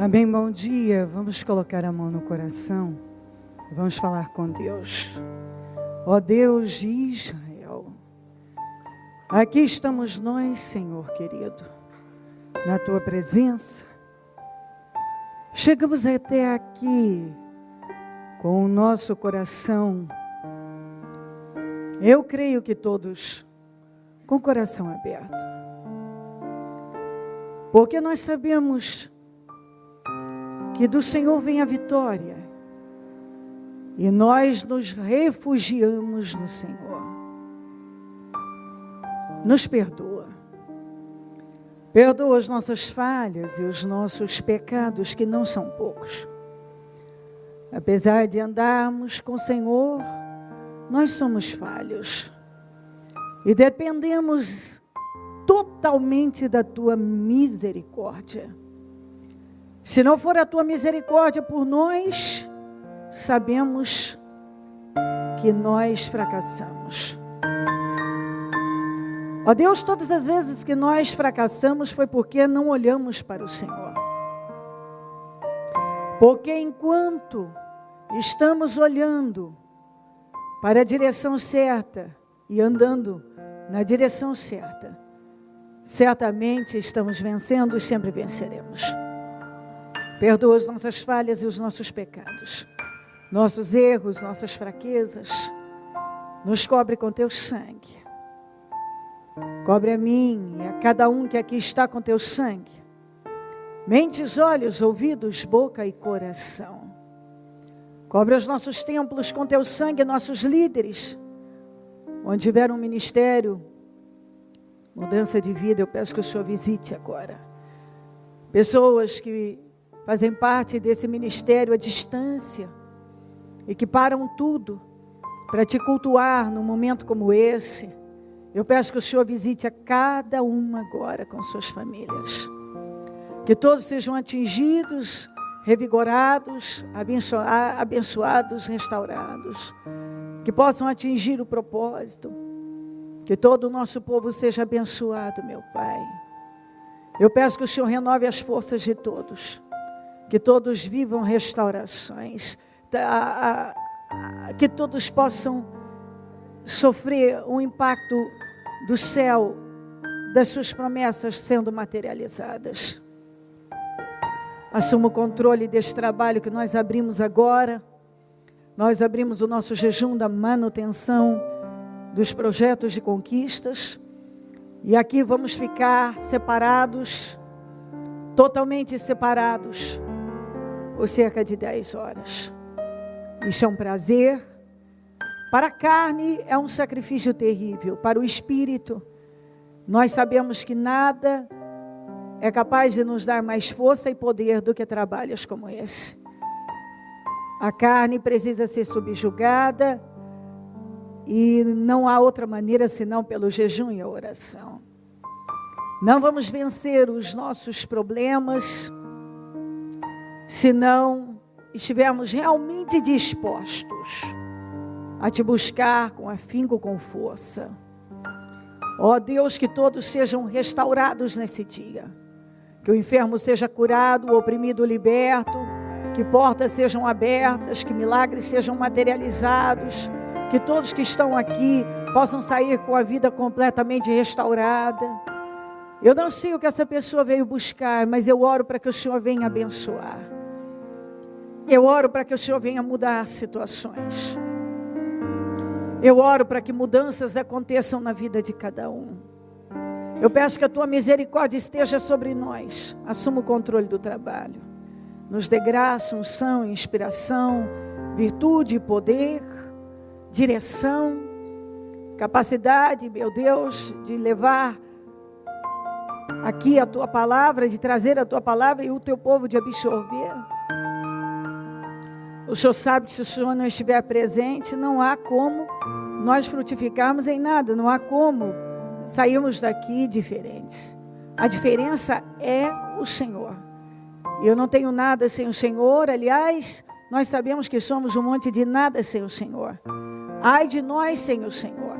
Amém, bom dia. Vamos colocar a mão no coração. Vamos falar com Deus. Ó Deus de Israel, aqui estamos nós, Senhor querido, na Tua presença. Chegamos até aqui com o nosso coração. Eu creio que todos com o coração aberto. Porque nós sabemos que do Senhor vem a vitória. E nós nos refugiamos no Senhor. Nos perdoa. Perdoa as nossas falhas e os nossos pecados, que não são poucos. Apesar de andarmos com o Senhor, nós somos falhos. E dependemos totalmente da Tua misericórdia. Se não for a Tua misericórdia por nós, sabemos que nós fracassamos. Ó Deus, todas as vezes que nós fracassamos foi porque não olhamos para o Senhor. Porque enquanto estamos olhando para a direção certa e andando na direção certa, certamente estamos vencendo e sempre venceremos. Perdoa as nossas falhas e os nossos pecados, nossos erros, nossas fraquezas. Nos cobre com Teu sangue. Cobre a mim e a cada um que aqui está com Teu sangue. Mentes, olhos, ouvidos, boca e coração. Cobre os nossos templos com Teu sangue, nossos líderes. Onde tiver um ministério, mudança de vida, eu peço que o Senhor visite agora. Pessoas que fazem parte desse ministério à distância e que param tudo para Te cultuar num momento como esse. Eu peço que o Senhor visite a cada uma agora com suas famílias. Que todos sejam atingidos, revigorados, abençoados, restaurados. Que possam atingir o propósito. Que todo o nosso povo seja abençoado, meu Pai. Eu peço que o Senhor renove as forças de todos. Que todos vivam restaurações. Que todos possam sofrer um impacto do céu, das suas promessas sendo materializadas. Assuma o controle deste trabalho que nós abrimos agora. Nós abrimos o nosso jejum da manutenção dos projetos de conquistas. E aqui vamos ficar separados, totalmente separados, por cerca de 10 horas. Isso é um prazer. Para a carne é um sacrifício terrível. Para o espírito, nós sabemos que nada é capaz de nos dar mais força e poder do que trabalhos como esse. A carne precisa ser subjugada e não há outra maneira senão pelo jejum e a oração. Não vamos vencer os nossos problemas se não estivermos realmente dispostos a Te buscar com afinco, com força. Ó Deus, que todos sejam restaurados nesse dia. Que o enfermo seja curado, o oprimido liberto, que portas sejam abertas, que milagres sejam materializados, que todos que estão aqui possam sair com a vida completamente restaurada. Eu não sei o que essa pessoa veio buscar, mas eu oro para que o Senhor venha abençoar. Eu oro para que o Senhor venha mudar situações. Eu oro para que mudanças aconteçam na vida de cada um. Eu peço que a Tua misericórdia esteja sobre nós. Assuma o controle do trabalho. Nos dê graça, unção, inspiração, virtude, poder, direção, capacidade, meu Deus, de levar aqui a Tua palavra, de trazer a Tua palavra e o Teu povo de absorver. O Senhor sabe que se o Senhor não estiver presente, não há como nós frutificarmos em nada, não há como sairmos daqui diferentes. A diferença é o Senhor. Eu não tenho nada sem o Senhor, aliás, nós sabemos que somos um monte de nada sem o Senhor. Ai de nós sem o Senhor.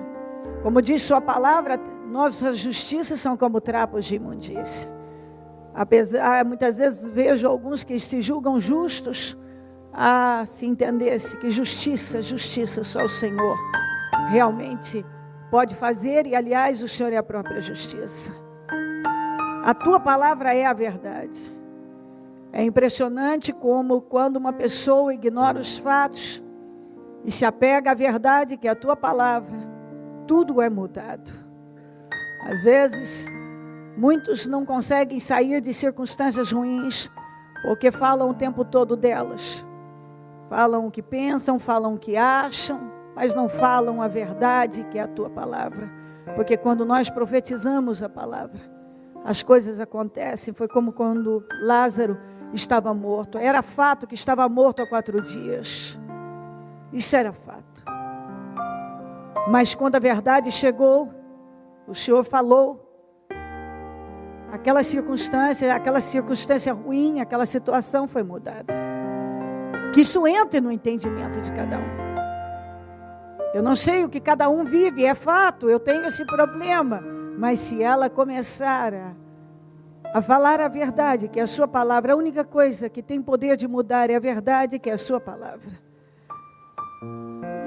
Como diz Sua palavra, nossas justiças são como trapos de imundícia. Muitas vezes vejo alguns que se julgam justos. Se entendesse que justiça só o Senhor realmente pode fazer, e aliás o Senhor é a própria justiça. A tua palavra é a verdade. É impressionante como quando uma pessoa ignora os fatos e se apega à verdade que é a tua palavra, tudo é mudado. Às vezes, muitos não conseguem sair de circunstâncias ruins porque falam o tempo todo delas. Falam o que pensam, falam o que acham, mas não falam a verdade que é a tua palavra. Porque quando nós profetizamos a palavra, as coisas acontecem. Foi como quando Lázaro estava morto. Era fato que estava morto há 4 dias. Isso era fato. Mas quando a verdade chegou, o Senhor falou. Aquela circunstância ruim, aquela situação foi mudada. Que isso entre no entendimento de cada um. Eu não sei o que cada um vive, é fato, eu tenho esse problema. Mas se ela começar a falar a verdade, que é a sua palavra, a única coisa que tem poder de mudar é a verdade, que é a sua palavra.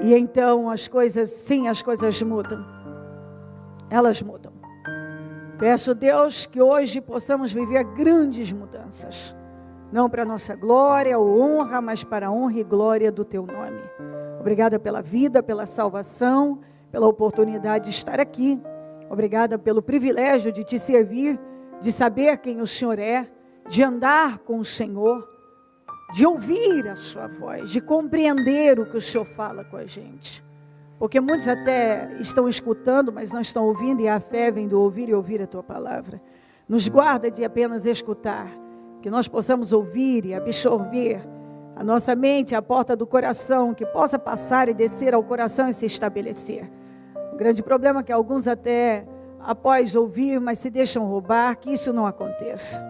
E então as coisas mudam. Elas mudam. Peço a Deus que hoje possamos viver grandes mudanças. Não para a nossa glória ou honra, mas para a honra e glória do teu nome. Obrigada pela vida, pela salvação, pela oportunidade de estar aqui. Obrigada pelo privilégio de te servir, de saber quem o Senhor é, de andar com o Senhor, de ouvir a sua voz, de compreender o que o Senhor fala com a gente. Porque muitos até estão escutando, mas não estão ouvindo, e a fé vem do ouvir e ouvir a tua palavra. Nos guarda de apenas escutar, que nós possamos ouvir e absorver a nossa mente, a porta do coração, que possa passar e descer ao coração e se estabelecer. O grande problema é que alguns até após ouvir, mas se deixam roubar, que isso não aconteça.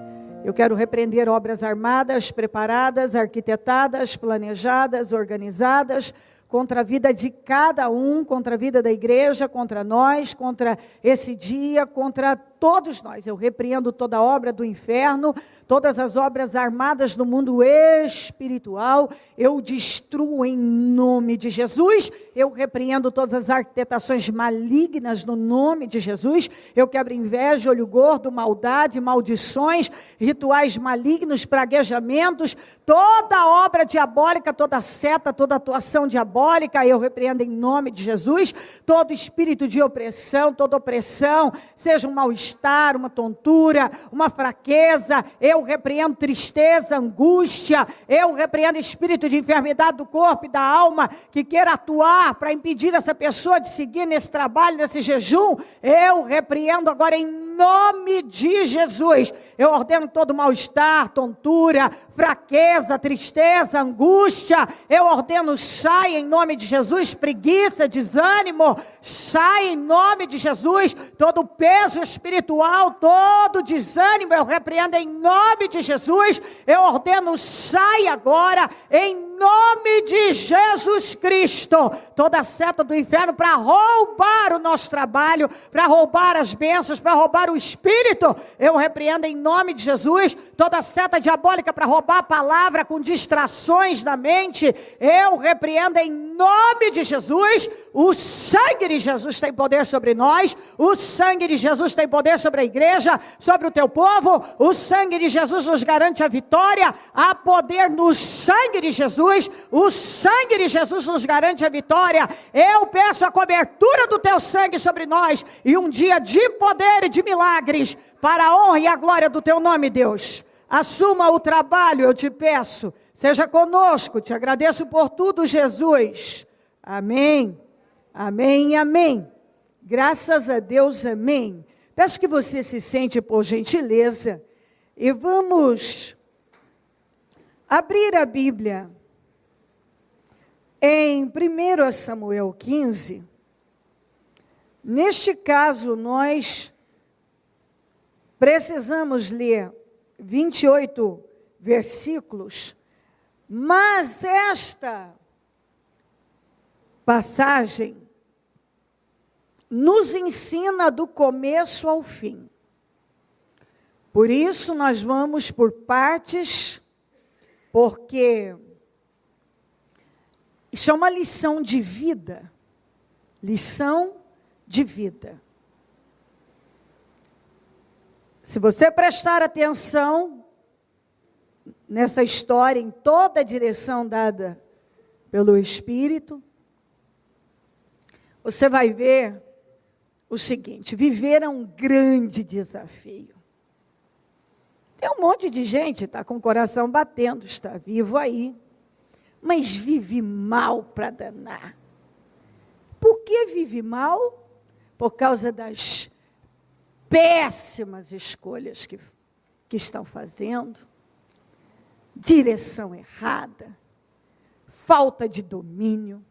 Eu quero repreender obras armadas, preparadas, arquitetadas, planejadas, organizadas, contra a vida de cada um, contra a vida da igreja, contra nós, contra esse dia, contra todos nós. Eu repreendo toda obra do inferno, todas as obras armadas no mundo espiritual, eu destruo em nome de Jesus. Eu repreendo todas as arquitetações malignas no nome de Jesus. Eu quebro inveja, olho gordo, maldade, maldições, rituais malignos, praguejamentos, toda obra diabólica, toda seta, toda atuação diabólica, eu repreendo em nome de Jesus. Todo espírito de opressão, toda opressão, seja um mal-estar, uma tontura, uma fraqueza, eu repreendo tristeza, angústia, eu repreendo espírito de enfermidade do corpo e da alma, que queira atuar para impedir essa pessoa de seguir nesse trabalho, nesse jejum, eu repreendo agora em nome de Jesus. Eu ordeno todo mal-estar, tontura, fraqueza, tristeza, angústia, eu ordeno sai em nome de Jesus, preguiça, desânimo, sai em nome de Jesus, todo peso espiritual, todo desânimo, eu repreendo em nome de Jesus, eu ordeno sai agora, em nome de Jesus Cristo, toda seta do inferno para roubar o nosso trabalho, para roubar as bênçãos, para roubar o Espírito, eu repreendo em nome de Jesus, toda seta diabólica para roubar a palavra com distrações da mente, eu repreendo em nome de Jesus. O sangue de Jesus tem poder sobre nós, o sangue de Jesus tem poder sobre a igreja, sobre o teu povo, o sangue de Jesus nos garante a vitória, há poder no sangue de Jesus, o sangue de Jesus nos garante a vitória. Eu peço a cobertura do teu sangue sobre nós, e um dia de poder e de milagres, para a honra e a glória do teu nome, Deus. Assuma o trabalho, eu te peço, seja conosco, te agradeço por tudo, Jesus. Amém, amém, amém. Graças a Deus, amém. Peço que você se sente, por gentileza, e vamos abrir a Bíblia em 1 Samuel 15. Neste caso, nós precisamos ler 28 versículos, mas esta passagem nos ensina do começo ao fim. Por isso nós vamos por partes, porque isso é uma lição de vida. Lição de vida. Se você prestar atenção nessa história, em toda a direção dada pelo Espírito, você vai ver o seguinte: viver é um grande desafio. Tem um monte de gente que está com o coração batendo, está vivo aí, mas vive mal para danar. Por que vive mal? Por causa das péssimas escolhas que estão fazendo, direção errada, falta de domínio,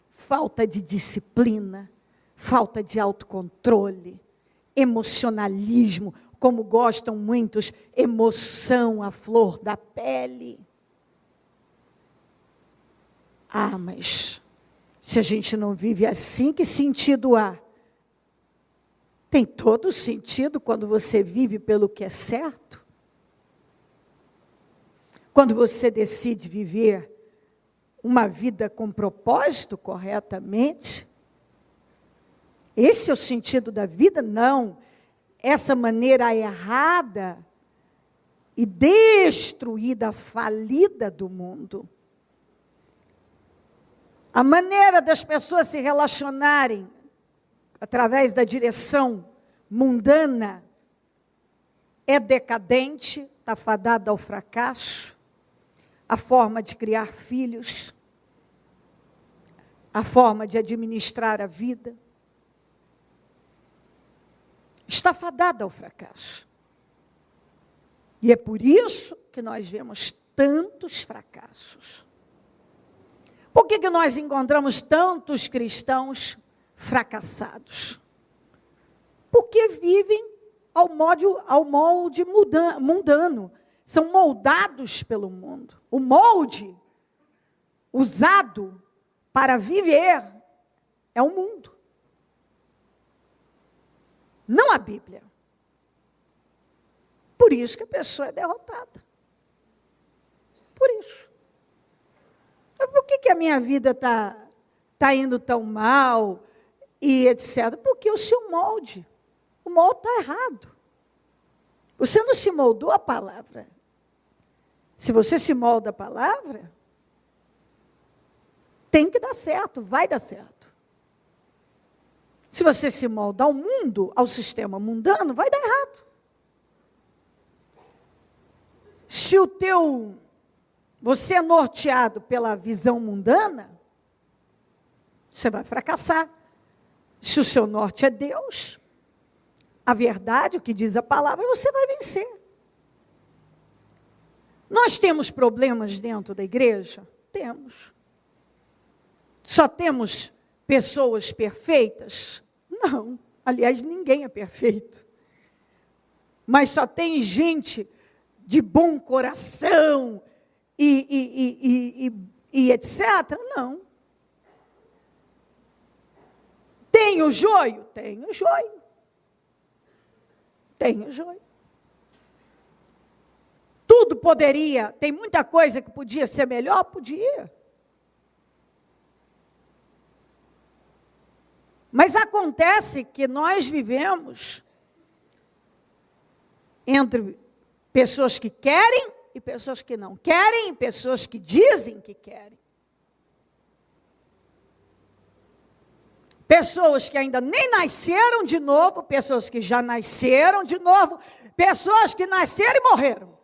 falta de disciplina, falta de autocontrole, emocionalismo, como gostam muitos, emoção à flor da pele. Ah, mas se a gente não vive assim, que sentido há? Tem todo sentido quando você vive pelo que é certo. Quando você decide viver uma vida com propósito corretamente. Esse é o sentido da vida? Não. Essa maneira errada e destruída, falida do mundo. A maneira das pessoas se relacionarem através da direção mundana é decadente, está fadada ao fracasso. A forma de criar filhos, a forma de administrar a vida, está fadada ao fracasso. E é por isso que nós vemos tantos fracassos. Por que nós encontramos tantos cristãos fracassados? Porque vivem ao molde mundano. São moldados pelo mundo. O molde usado para viver é o mundo. Não a Bíblia. Por isso que a pessoa é derrotada. Por isso. Mas por que a minha vida está indo tão mal e etc? Porque o seu molde, o molde está errado. Você não se moldou a palavra. Se você se molda a palavra, tem que dar certo, vai dar certo. Se você se molda ao mundo, ao sistema mundano, vai dar errado. Se você é norteado pela visão mundana, você vai fracassar. Se o seu norte é Deus, a verdade, o que diz a palavra, você vai vencer. Nós temos problemas dentro da igreja? Temos. Só temos pessoas perfeitas? Não. Aliás, ninguém é perfeito. Mas só tem gente de bom coração e etc. Não. Tem o joio? Tem o joio. Tem o joio. Tudo poderia, tem muita coisa que podia ser melhor? Podia. Mas acontece que nós vivemos entre pessoas que querem e pessoas que não querem, e pessoas que dizem que querem. Pessoas que ainda nem nasceram de novo, pessoas que já nasceram de novo, pessoas que nasceram e morreram.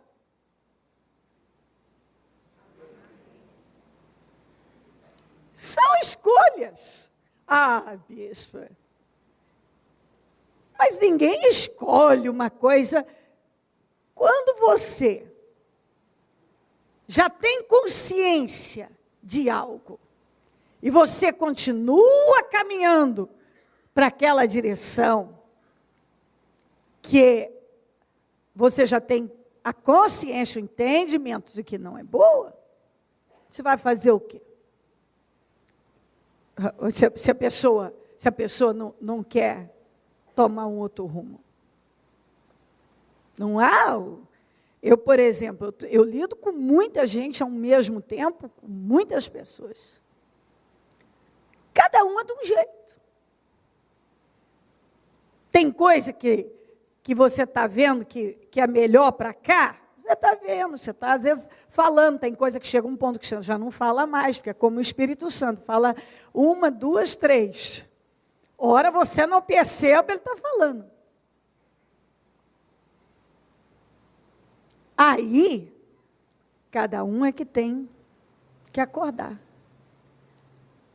São escolhas. Ah, bispa. Mas ninguém escolhe uma coisa. Quando você já tem consciência de algo, e você continua caminhando para aquela direção, que você já tem a consciência, o entendimento de que não é boa, você vai fazer o quê? Se a pessoa não quer tomar um outro rumo. Não há... Eu, por exemplo, eu lido com muita gente ao mesmo tempo, com muitas pessoas. Cada uma de um jeito. Tem coisa que você está vendo que é melhor para cá, você está vendo, você está às vezes falando, tem coisa que chega a um ponto que você já não fala mais, porque é como o Espírito Santo, fala 1, 2, 3. Ora você não percebe, ele está falando. Aí, cada um é que tem que acordar.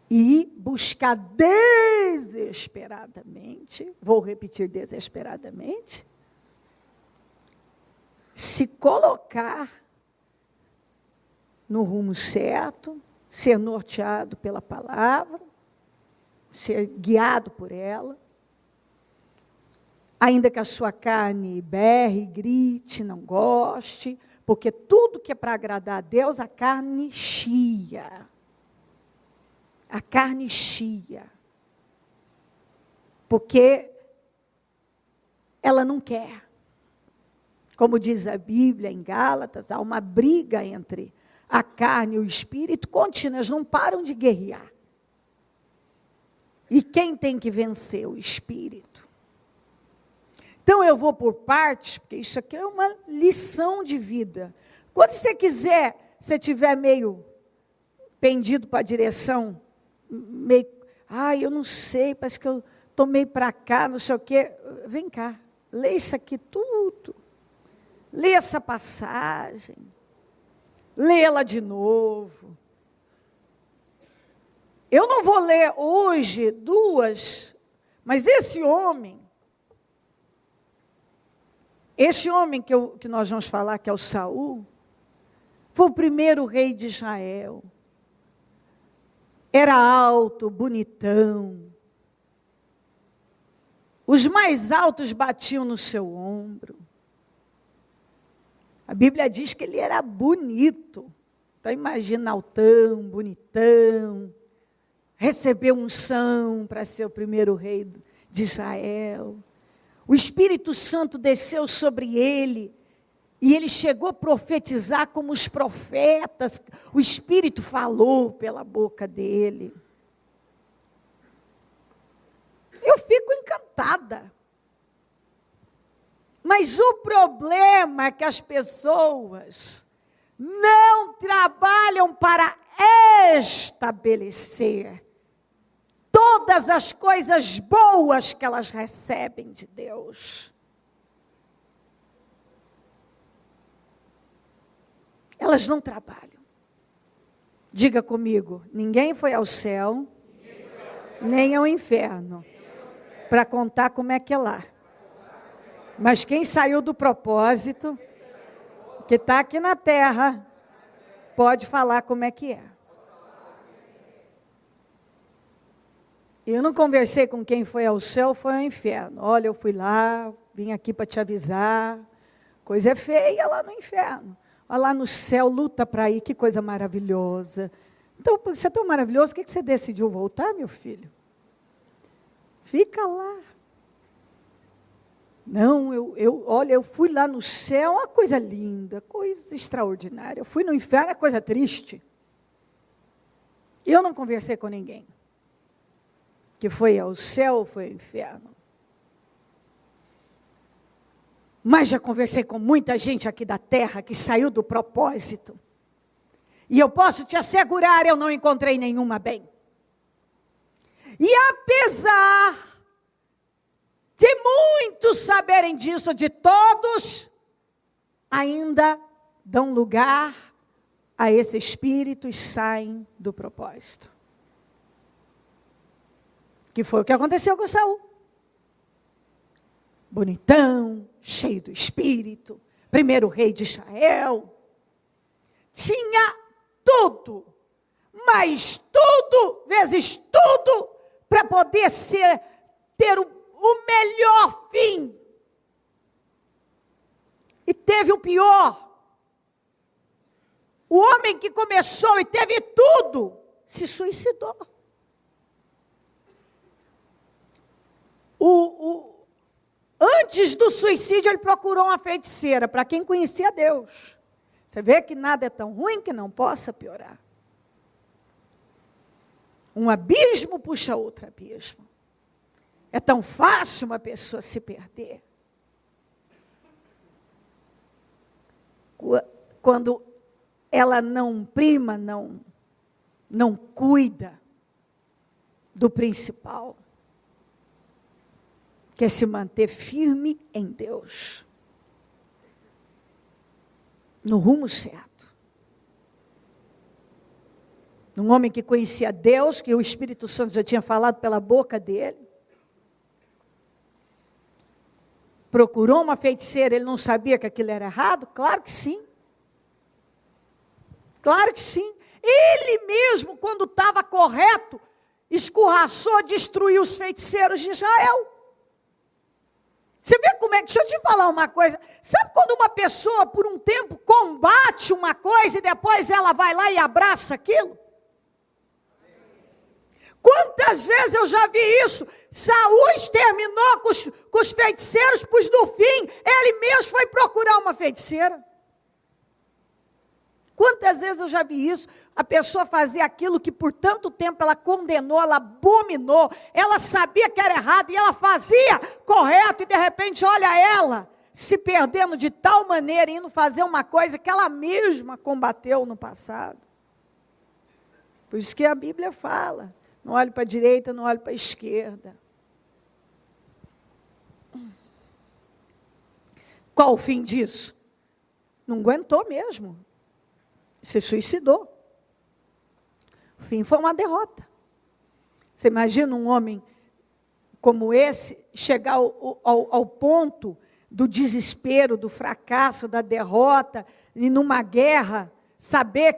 E buscar desesperadamente, vou repetir desesperadamente, se colocar no rumo certo, ser norteado pela palavra, ser guiado por ela, ainda que a sua carne berre, grite, não goste, porque tudo que é para agradar a Deus, a carne chia. A carne chia. Porque ela não quer. Como diz a Bíblia em Gálatas, há uma briga entre a carne e o espírito contínuas, não param de guerrear. E quem tem que vencer? O espírito. Então eu vou por partes, porque isso aqui é uma lição de vida. Quando você quiser, se estiver meio pendido para a direção, meio, eu não sei, parece que eu estou meio para cá, não sei o quê. Vem cá, lê isso aqui tudo. Lê essa passagem. Lê-la de novo. Eu não vou ler hoje 2, mas esse homem que nós vamos falar, que é o Saul, foi o primeiro rei de Israel. Era alto, bonitão. Os mais altos batiam no seu ombro. A Bíblia diz que ele era bonito. Então imagina altão, bonitão. Recebeu unção para ser o primeiro rei de Israel. O Espírito Santo desceu sobre ele. E ele chegou a profetizar como os profetas. O Espírito falou pela boca dele. Eu fico encantada. Mas o problema é que as pessoas não trabalham para estabelecer todas as coisas boas que elas recebem de Deus. Elas não trabalham. Diga comigo, ninguém foi ao céu, nem ao inferno, para contar como é que é lá. Mas quem saiu do propósito, que está aqui na terra, pode falar como é que é. Eu não conversei com quem foi ao céu, foi ao inferno. Olha, eu fui lá, vim aqui para te avisar. Coisa é feia lá no inferno. Olha lá no céu, luta para ir, que coisa maravilhosa. Então, você é tão maravilhoso, por que você decidiu voltar, meu filho? Fica lá. Não, olha, eu fui lá no céu, uma coisa linda, coisa extraordinária. Eu fui no inferno, é coisa triste. Eu não conversei com ninguém que foi ao céu ou foi ao inferno. Mas já conversei com muita gente aqui da terra que saiu do propósito. E eu posso te assegurar, eu não encontrei nenhuma bem. E apesar de muitos saberem disso, de todos, ainda dão lugar a esse espírito e saem do propósito. Que foi o que aconteceu com Saul. Bonitão, cheio do espírito, primeiro rei de Israel. Tinha tudo, mas tudo, vezes tudo, para poder ter o melhor fim. E teve o pior. O homem que começou e teve tudo, se suicidou. antes do suicídio, ele procurou uma feiticeira, para quem conhecia Deus. Você vê que nada é tão ruim que não possa piorar. Um abismo puxa outro abismo. É tão fácil uma pessoa se perder. Quando ela não prima, não cuida do principal, que é se manter firme em Deus, no rumo certo. Um homem que conhecia Deus, que o Espírito Santo já tinha falado pela boca dele, procurou uma feiticeira, ele não sabia que aquilo era errado? Claro que sim. Claro que sim. Ele mesmo, quando estava correto, escorraçou, destruiu os feiticeiros de Israel. Você vê como é que... Deixa eu te falar uma coisa. Sabe quando uma pessoa, por um tempo, combate uma coisa e depois ela vai lá e abraça aquilo? Quantas vezes eu já vi isso? Saul exterminou com os feiticeiros, pois no fim, ele mesmo foi procurar uma feiticeira. Quantas vezes eu já vi isso? A pessoa fazia aquilo que por tanto tempo ela condenou, ela abominou, ela sabia que era errado e ela fazia correto e de repente olha ela se perdendo de tal maneira, indo fazer uma coisa que ela mesma combateu no passado. Por isso que a Bíblia fala, não olhe para a direita, não olhe para a esquerda. Qual o fim disso? Não aguentou mesmo. Se suicidou. O fim foi uma derrota. Você imagina um homem como esse chegar ao ponto do desespero, do fracasso, da derrota, e numa guerra, saber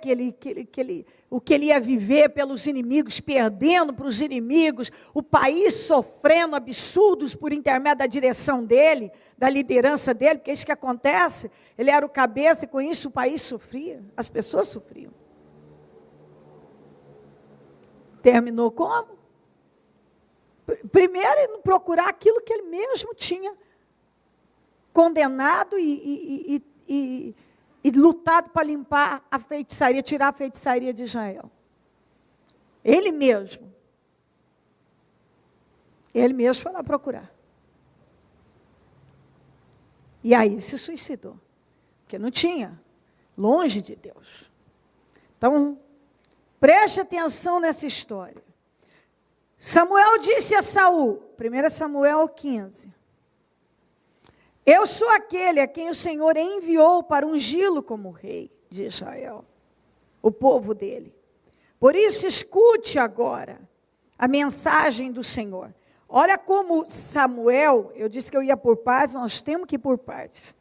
o que ele ia viver pelos inimigos, perdendo para os inimigos, o país sofrendo absurdos por intermédio da direção dele, da liderança dele, porque é isso que acontece, ele era o cabeça e com isso o país sofria, as pessoas sofriam. Terminou como? Primeiro, procurar aquilo que ele mesmo tinha condenado e lutado para limpar a feitiçaria, tirar a feitiçaria de Israel. Ele mesmo foi lá procurar. E aí se suicidou, porque não tinha, longe de Deus. Então, preste atenção nessa história. Samuel disse a Saul, 1 Samuel 15, eu sou aquele a quem o Senhor enviou para ungí-lo como rei de Israel, o povo dele. Por isso, escute agora a mensagem do Senhor. Olha como Samuel, eu disse que eu ia por partes, nós temos que ir por partes.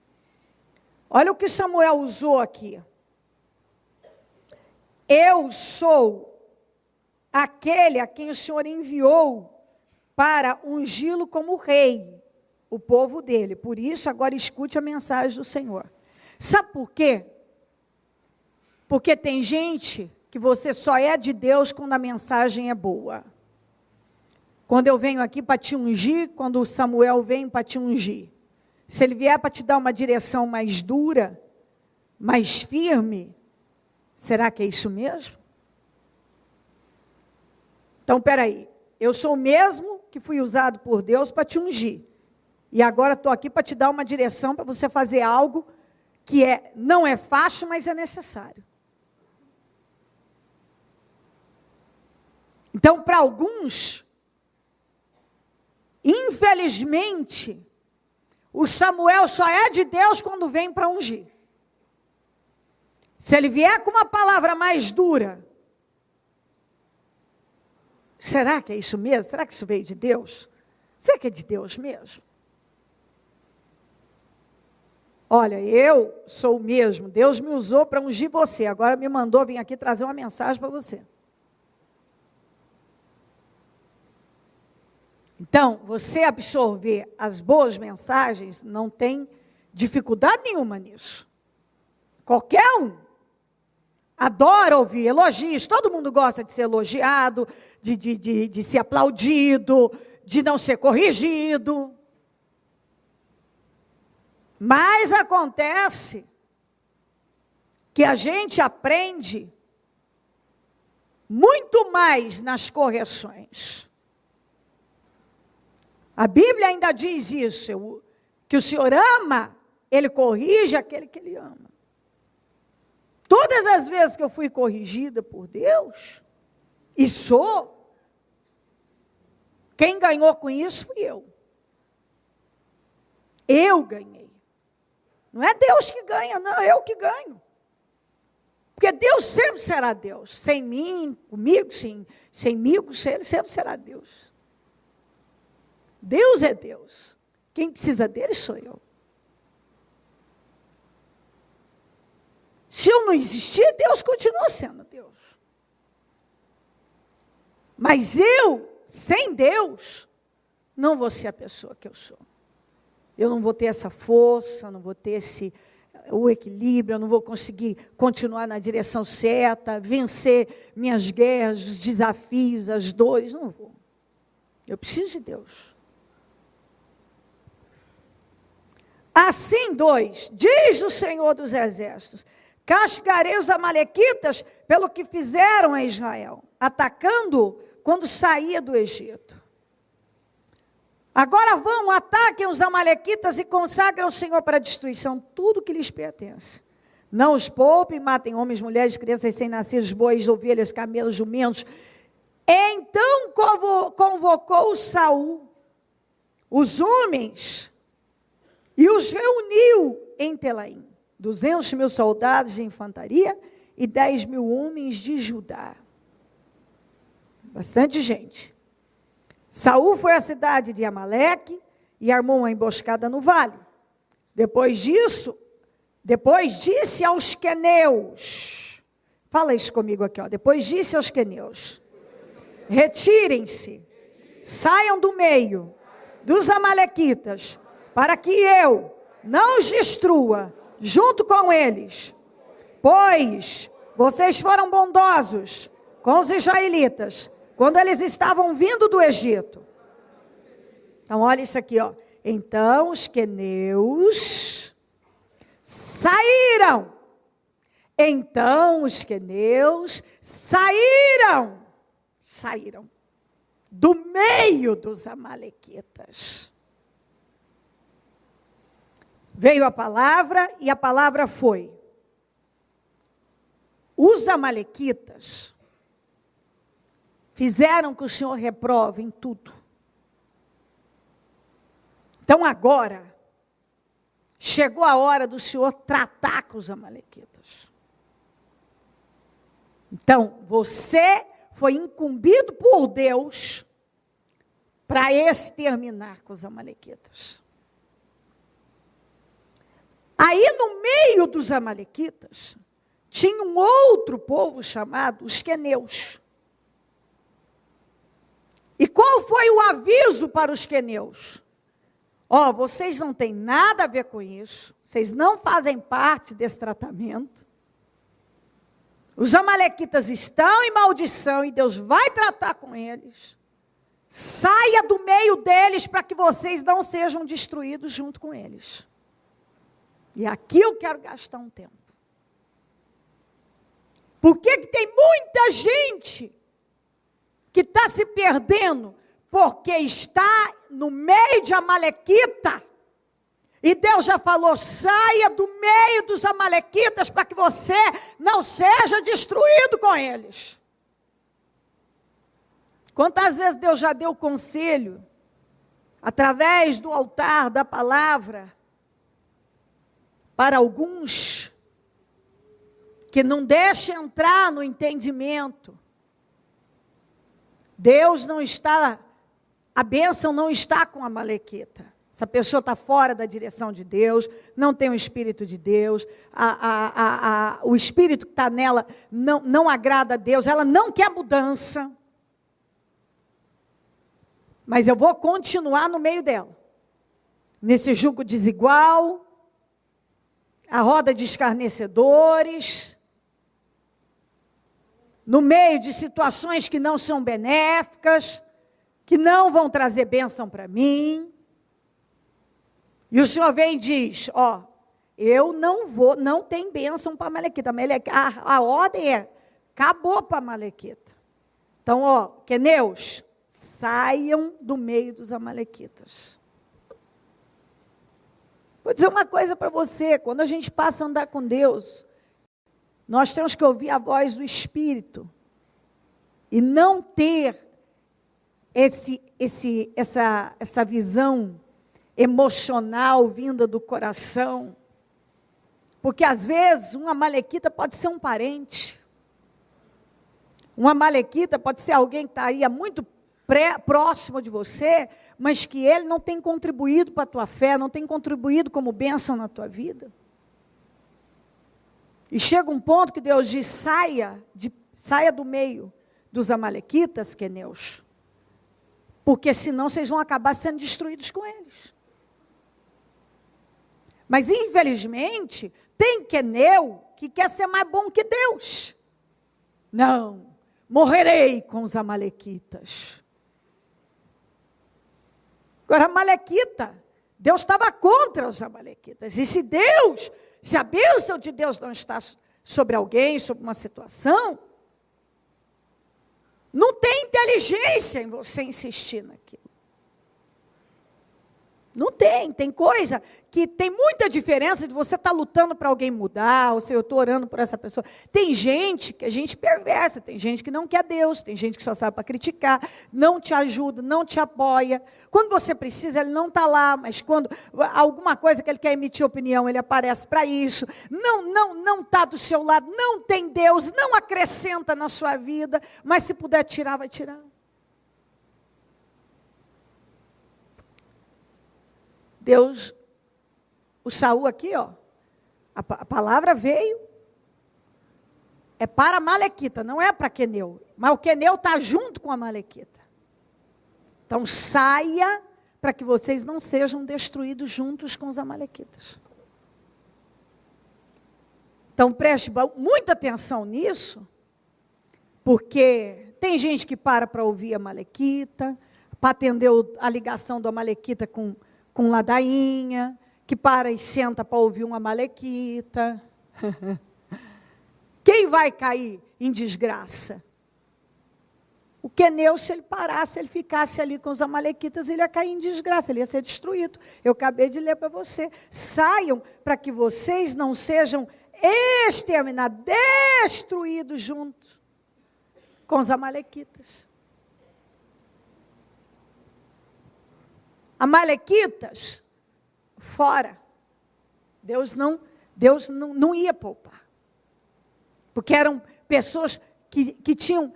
Olha o que Samuel usou aqui. Eu sou aquele a quem o Senhor enviou para ungí-lo como rei, o povo dele. Por isso, agora escute a mensagem do Senhor. Sabe por quê? Porque tem gente que você só é de Deus quando a mensagem é boa. Quando eu venho aqui para te ungir, quando o Samuel vem para te ungir, se ele vier para te dar uma direção mais dura, mais firme, será que é isso mesmo? Então, peraí, eu sou o mesmo que fui usado por Deus para te ungir. E agora estou aqui para te dar uma direção para você fazer algo que não é fácil, mas é necessário. Então, para alguns, infelizmente, o Samuel só é de Deus quando vem para ungir. Se ele vier com uma palavra mais dura, será que é isso mesmo? Será que isso veio de Deus? Será que é de Deus mesmo? Olha, eu sou o mesmo, Deus me usou para ungir você, agora me mandou vir aqui trazer uma mensagem para você. Então, você absorver as boas mensagens, não tem dificuldade nenhuma nisso. Qualquer um adora ouvir elogios, todo mundo gosta de ser elogiado, de ser aplaudido, de não ser corrigido. Mas acontece que a gente aprende muito mais nas correções. A Bíblia ainda diz isso, que o Senhor ama, Ele corrige aquele que Ele ama. Todas as vezes que eu fui corrigida por Deus, e sou, quem ganhou com isso fui eu. Eu ganhei. Não é Deus que ganha, não, é eu que ganho. Porque Deus sempre será Deus. Sem mim, comigo, semigo, Ele sempre será Deus. Deus é Deus. Quem precisa dele sou eu. Se eu não existir, Deus continua sendo Deus. Mas eu, sem Deus, não vou ser a pessoa que eu sou. Eu não vou ter essa força, não vou ter o equilíbrio, eu não vou conseguir continuar na direção certa, vencer minhas guerras, os desafios, as dores, não vou. Eu preciso de Deus. Assim, 2, diz o Senhor dos Exércitos, castigarei os amalequitas pelo que fizeram a Israel, atacando quando saía do Egito. Agora vão, ataquem os amalequitas e consagrem ao Senhor para a destruição tudo que lhes pertence. Não os poupem, matem homens, mulheres, crianças, recém-nascidos, bois, ovelhas, camelos, jumentos. Então convocou Saul os homens e os reuniu em Telaim. 200.000 soldados de infantaria e 10.000 homens de Judá. Bastante gente. Saul foi à cidade de Amaleque e armou uma emboscada no vale. Depois disse aos queneus, fala isso comigo aqui, ó. Depois disse aos queneus, retirem-se, saiam do meio dos amalequitas, para que eu não os destrua junto com eles, pois vocês foram bondosos com os israelitas, quando eles estavam vindo do Egito. Então, olha isso aqui, ó. Então, os queneus saíram. Então, os queneus saíram do meio dos amalequitas. Veio a palavra e a palavra foi. Os amalequitas fizeram que o Senhor reprove em tudo. Então agora, chegou a hora do Senhor tratar com os amalequitas. Então, você foi incumbido por Deus para exterminar com os amalequitas. Aí no meio dos amalequitas, tinha um outro povo chamado os queneus. E qual foi o aviso para os queneus? Ó, vocês não têm nada a ver com isso, vocês não fazem parte desse tratamento. Os amalequitas estão em maldição e Deus vai tratar com eles. Saia do meio deles para que vocês não sejam destruídos junto com eles. E aqui eu quero gastar um tempo. Por que tem muita gente que está se perdendo? Porque está no meio de amalequita. E Deus já falou, saia do meio dos amalequitas para que você não seja destruído com eles. Quantas vezes Deus já deu conselho, através do altar da palavra, para alguns que não deixam entrar no entendimento. Deus não está, a bênção não está com a amalequita. Essa pessoa está fora da direção de Deus, não tem o Espírito de Deus, o Espírito que está nela não agrada a Deus, ela não quer mudança. Mas eu vou continuar no meio dela, nesse jugo desigual, a roda de escarnecedores, no meio de situações que não são benéficas, que não vão trazer bênção para mim. E o Senhor vem e diz, eu não tem bênção para Amalequita. A ordem é, acabou para Amalequita. Então, queneus, saiam do meio dos amalequitas. Vou dizer uma coisa para você, quando a gente passa a andar com Deus, nós temos que ouvir a voz do Espírito e não ter essa visão emocional vinda do coração, porque às vezes um amalequita pode ser um parente, um amalequita pode ser alguém que estaria muito próximo de você, mas que ele não tem contribuído para a tua fé, não tem contribuído como bênção na tua vida. E chega um ponto que Deus diz, saia do meio dos amalequitas, queneus, porque senão vocês vão acabar sendo destruídos com eles. Mas infelizmente, tem queneu que quer ser mais bom que Deus. Não, morrerei com os amalequitas. Agora, amalequita, Deus estava contra os amalequitas. E se a bênção de Deus não está sobre alguém, sobre uma situação, não tem inteligência em você insistir naquilo. Não tem coisa que tem muita diferença de você estar lutando para alguém mudar, ou se eu estou orando por essa pessoa. Tem gente que a gente perversa, tem gente que não quer Deus, tem gente que só sabe para criticar, não te ajuda, não te apoia. Quando você precisa, ele não está lá, mas quando alguma coisa que ele quer emitir opinião, ele aparece para isso. Não está do seu lado, não tem Deus, não acrescenta na sua vida, mas se puder tirar, vai tirar. Deus, o Saul aqui, a palavra veio, é para a Amalequita, não é para queneu. Mas o queneu está junto com a Amalequita. Então saia para que vocês não sejam destruídos juntos com os amalequitas. Então preste muita atenção nisso, porque tem gente que para ouvir a Amalequita, para atender a ligação do Amalequita com ladainha, que para e senta para ouvir uma amalequita. Quem vai cair em desgraça? O queneu, se ele parasse, se ele ficasse ali com os amalequitas, ele ia cair em desgraça, ele ia ser destruído. Eu acabei de ler para você. Saiam para que vocês não sejam exterminados, destruídos juntos com os amalequitas. Amalequitas, fora. Deus não ia poupar. Porque eram pessoas que tinham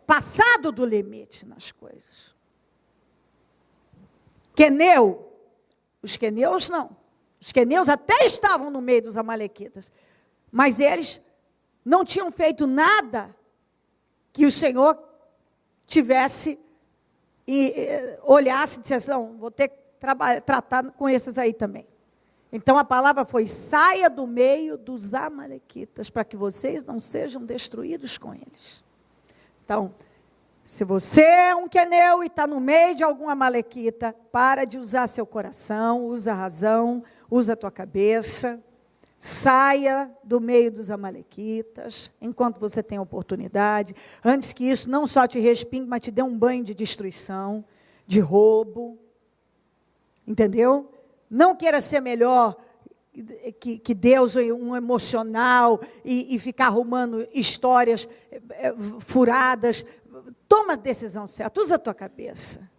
passado do limite nas coisas. Queneu, os queneus não. Os queneus até estavam no meio dos amalequitas, mas eles não tinham feito nada que o Senhor tivesse e olhasse e dissesse, não, vou ter que tratar com esses aí também. Então a palavra foi, saia do meio dos amalequitas, para que vocês não sejam destruídos com eles. Então, se você é um queneu e está no meio de algum amalequita, para de usar seu coração, usa a razão, usa a tua cabeça, saia do meio dos amalequitas, enquanto você tem a oportunidade, antes que isso não só te respingue, mas te dê um banho de destruição, de roubo, entendeu? Não queira ser melhor que Deus, um emocional, e ficar arrumando histórias furadas. Toma a decisão certa, usa a tua cabeça.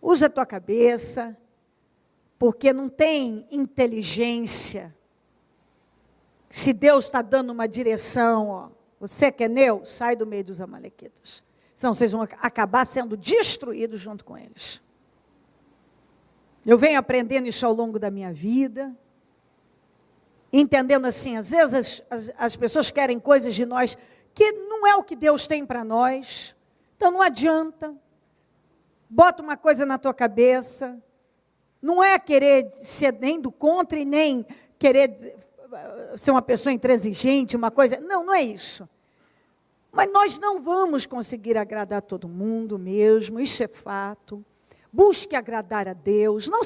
Usa a tua cabeça, porque não tem inteligência. Se Deus está dando uma direção, você é queneu, sai do meio dos amalequitas. Senão vocês vão acabar sendo destruídos junto com eles. Eu venho aprendendo isso ao longo da minha vida, entendendo assim, às vezes as pessoas querem coisas de nós que não é o que Deus tem para nós, então não adianta, bota uma coisa na tua cabeça, não é querer ser nem do contra e nem querer ser uma pessoa intransigente, uma coisa, não é isso. Mas nós não vamos conseguir agradar todo mundo mesmo, isso é fato. Busque agradar a Deus. Não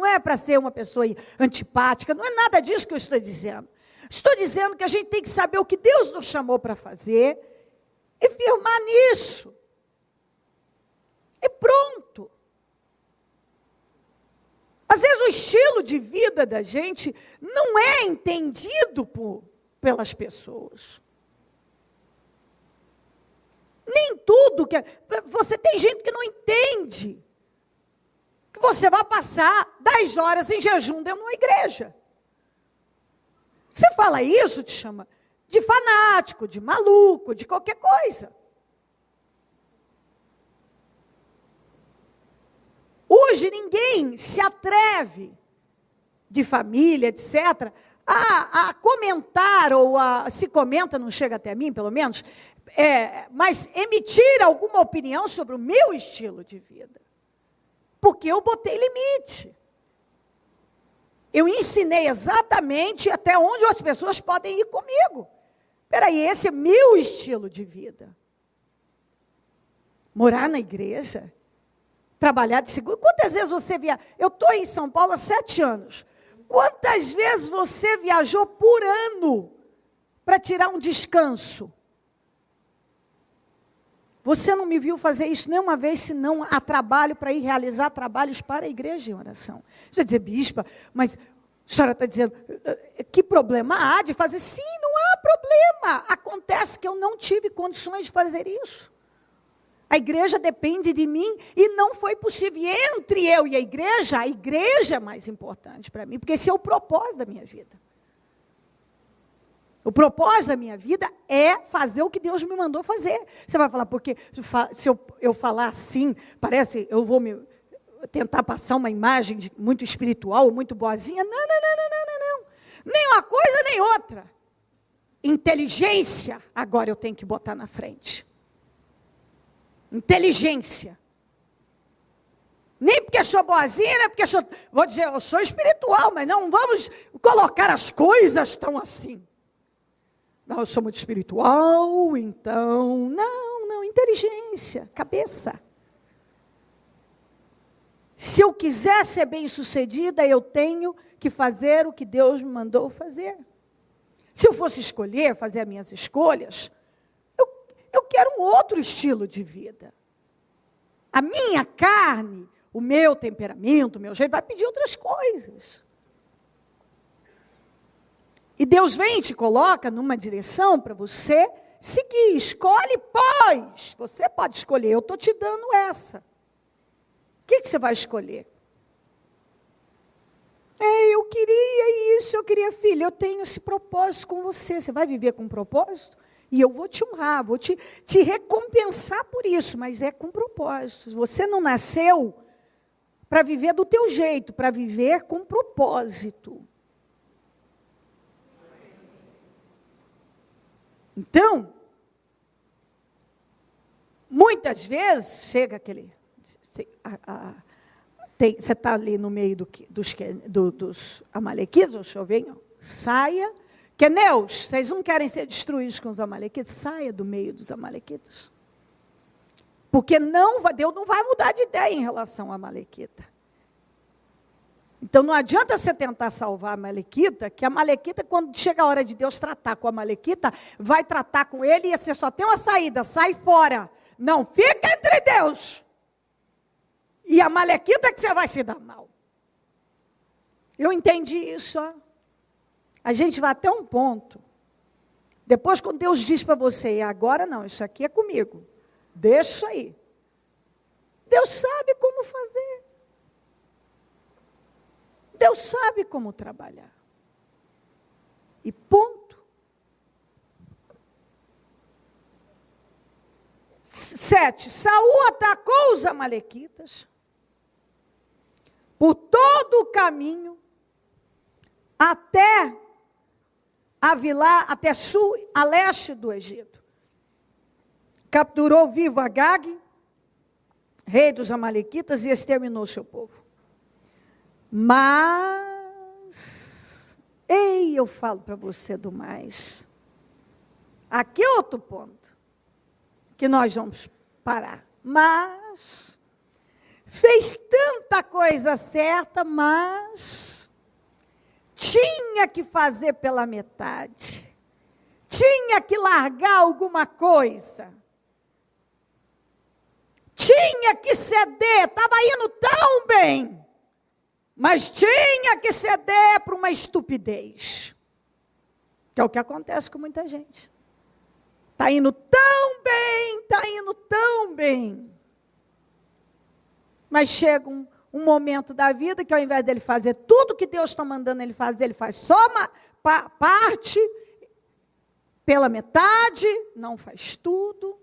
é para ser uma pessoa antipática, não é nada disso que eu estou dizendo. Estou dizendo que a gente tem que saber o que Deus nos chamou para fazer e firmar nisso. E pronto. Às vezes o estilo de vida da gente não é entendido pelas pessoas. Nem tudo que... Você tem gente que não entende que você vai passar 10 horas em jejum dentro de uma igreja. Você fala isso, te chama de fanático, de maluco, de qualquer coisa. Hoje ninguém se atreve, de família, etc., a comentar, ou se comenta, não chega até mim, pelo menos, mas emitir alguma opinião sobre o meu estilo de vida. Porque eu botei limite. Eu ensinei exatamente até onde as pessoas podem ir comigo. Espera aí, esse é meu estilo de vida. Morar na igreja, trabalhar de seguro. Quantas vezes você viaja? Eu estou em São Paulo há 7 anos. Quantas vezes você viajou por ano para tirar um descanso? Você não me viu fazer isso nenhuma vez, senão a trabalho para ir realizar trabalhos para a igreja em oração. Você vai dizer, bispa, mas a senhora está dizendo, que problema há de fazer? Sim, não há problema. Acontece que eu não tive condições de fazer isso. A igreja depende de mim e não foi possível. E entre eu e a igreja é mais importante para mim, porque esse é o propósito da minha vida. O propósito da minha vida é fazer o que Deus me mandou fazer. Você vai falar, porque se eu falar assim, parece, eu vou tentar passar uma imagem muito espiritual, muito boazinha. Não. Nem uma coisa, nem outra. Inteligência, agora eu tenho que botar na frente. Inteligência. Nem porque sou boazinha, nem porque vou dizer, eu sou espiritual, mas não vamos colocar as coisas tão assim. Não, eu sou muito espiritual, então... Não, inteligência, cabeça. Se eu quiser ser bem-sucedida, eu tenho que fazer o que Deus me mandou fazer. Se eu fosse escolher, fazer as minhas escolhas, eu quero um outro estilo de vida. A minha carne, o meu temperamento, o meu jeito, vai pedir outras coisas. E Deus vem e te coloca numa direção para você seguir. Escolhe, pois. Você pode escolher, eu estou te dando essa. O que você vai escolher? Eu queria isso, eu queria, filha, eu tenho esse propósito com você. Você vai viver com propósito? E eu vou te honrar, vou te recompensar por isso, mas é com propósito. Você não nasceu para viver do teu jeito, para viver com propósito. Então, muitas vezes, chega aquele... você está ali no meio dos amalequitas, deixa eu ver, saia. Queneus, vocês não querem ser destruídos com os amalequitas? Saia do meio dos amalequitas. Porque Deus não vai mudar de ideia em relação à amalequita. Então, não adianta você tentar salvar a amalequita, que a amalequita, quando chega a hora de Deus tratar com a amalequita, vai tratar com ele e você só tem uma saída, sai fora. Não fica entre Deus e a amalequita que você vai se dar mal. Eu entendi isso, ó. A gente vai até um ponto. Depois, quando Deus diz para você, agora não, isso aqui é comigo. Deixa isso aí. Deus sabe como fazer. Deus sabe como trabalhar. E ponto. 7. Saul atacou os amalequitas por todo o caminho até Avilá, até sul, a leste do Egito. Capturou vivo Agag, rei dos amalequitas, e exterminou seu povo. Mas, eu falo para você do mais. Aqui é outro ponto que nós vamos parar. Mas, fez tanta coisa certa, mas tinha que fazer pela metade. Tinha que largar alguma coisa. Tinha que ceder, estava indo tão bem, mas tinha que ceder para uma estupidez. Que é o que acontece com muita gente. Está indo tão bem, está indo tão bem. Mas chega um momento da vida que ao invés dele fazer tudo que Deus está mandando ele faz só uma parte, pela metade, não faz tudo.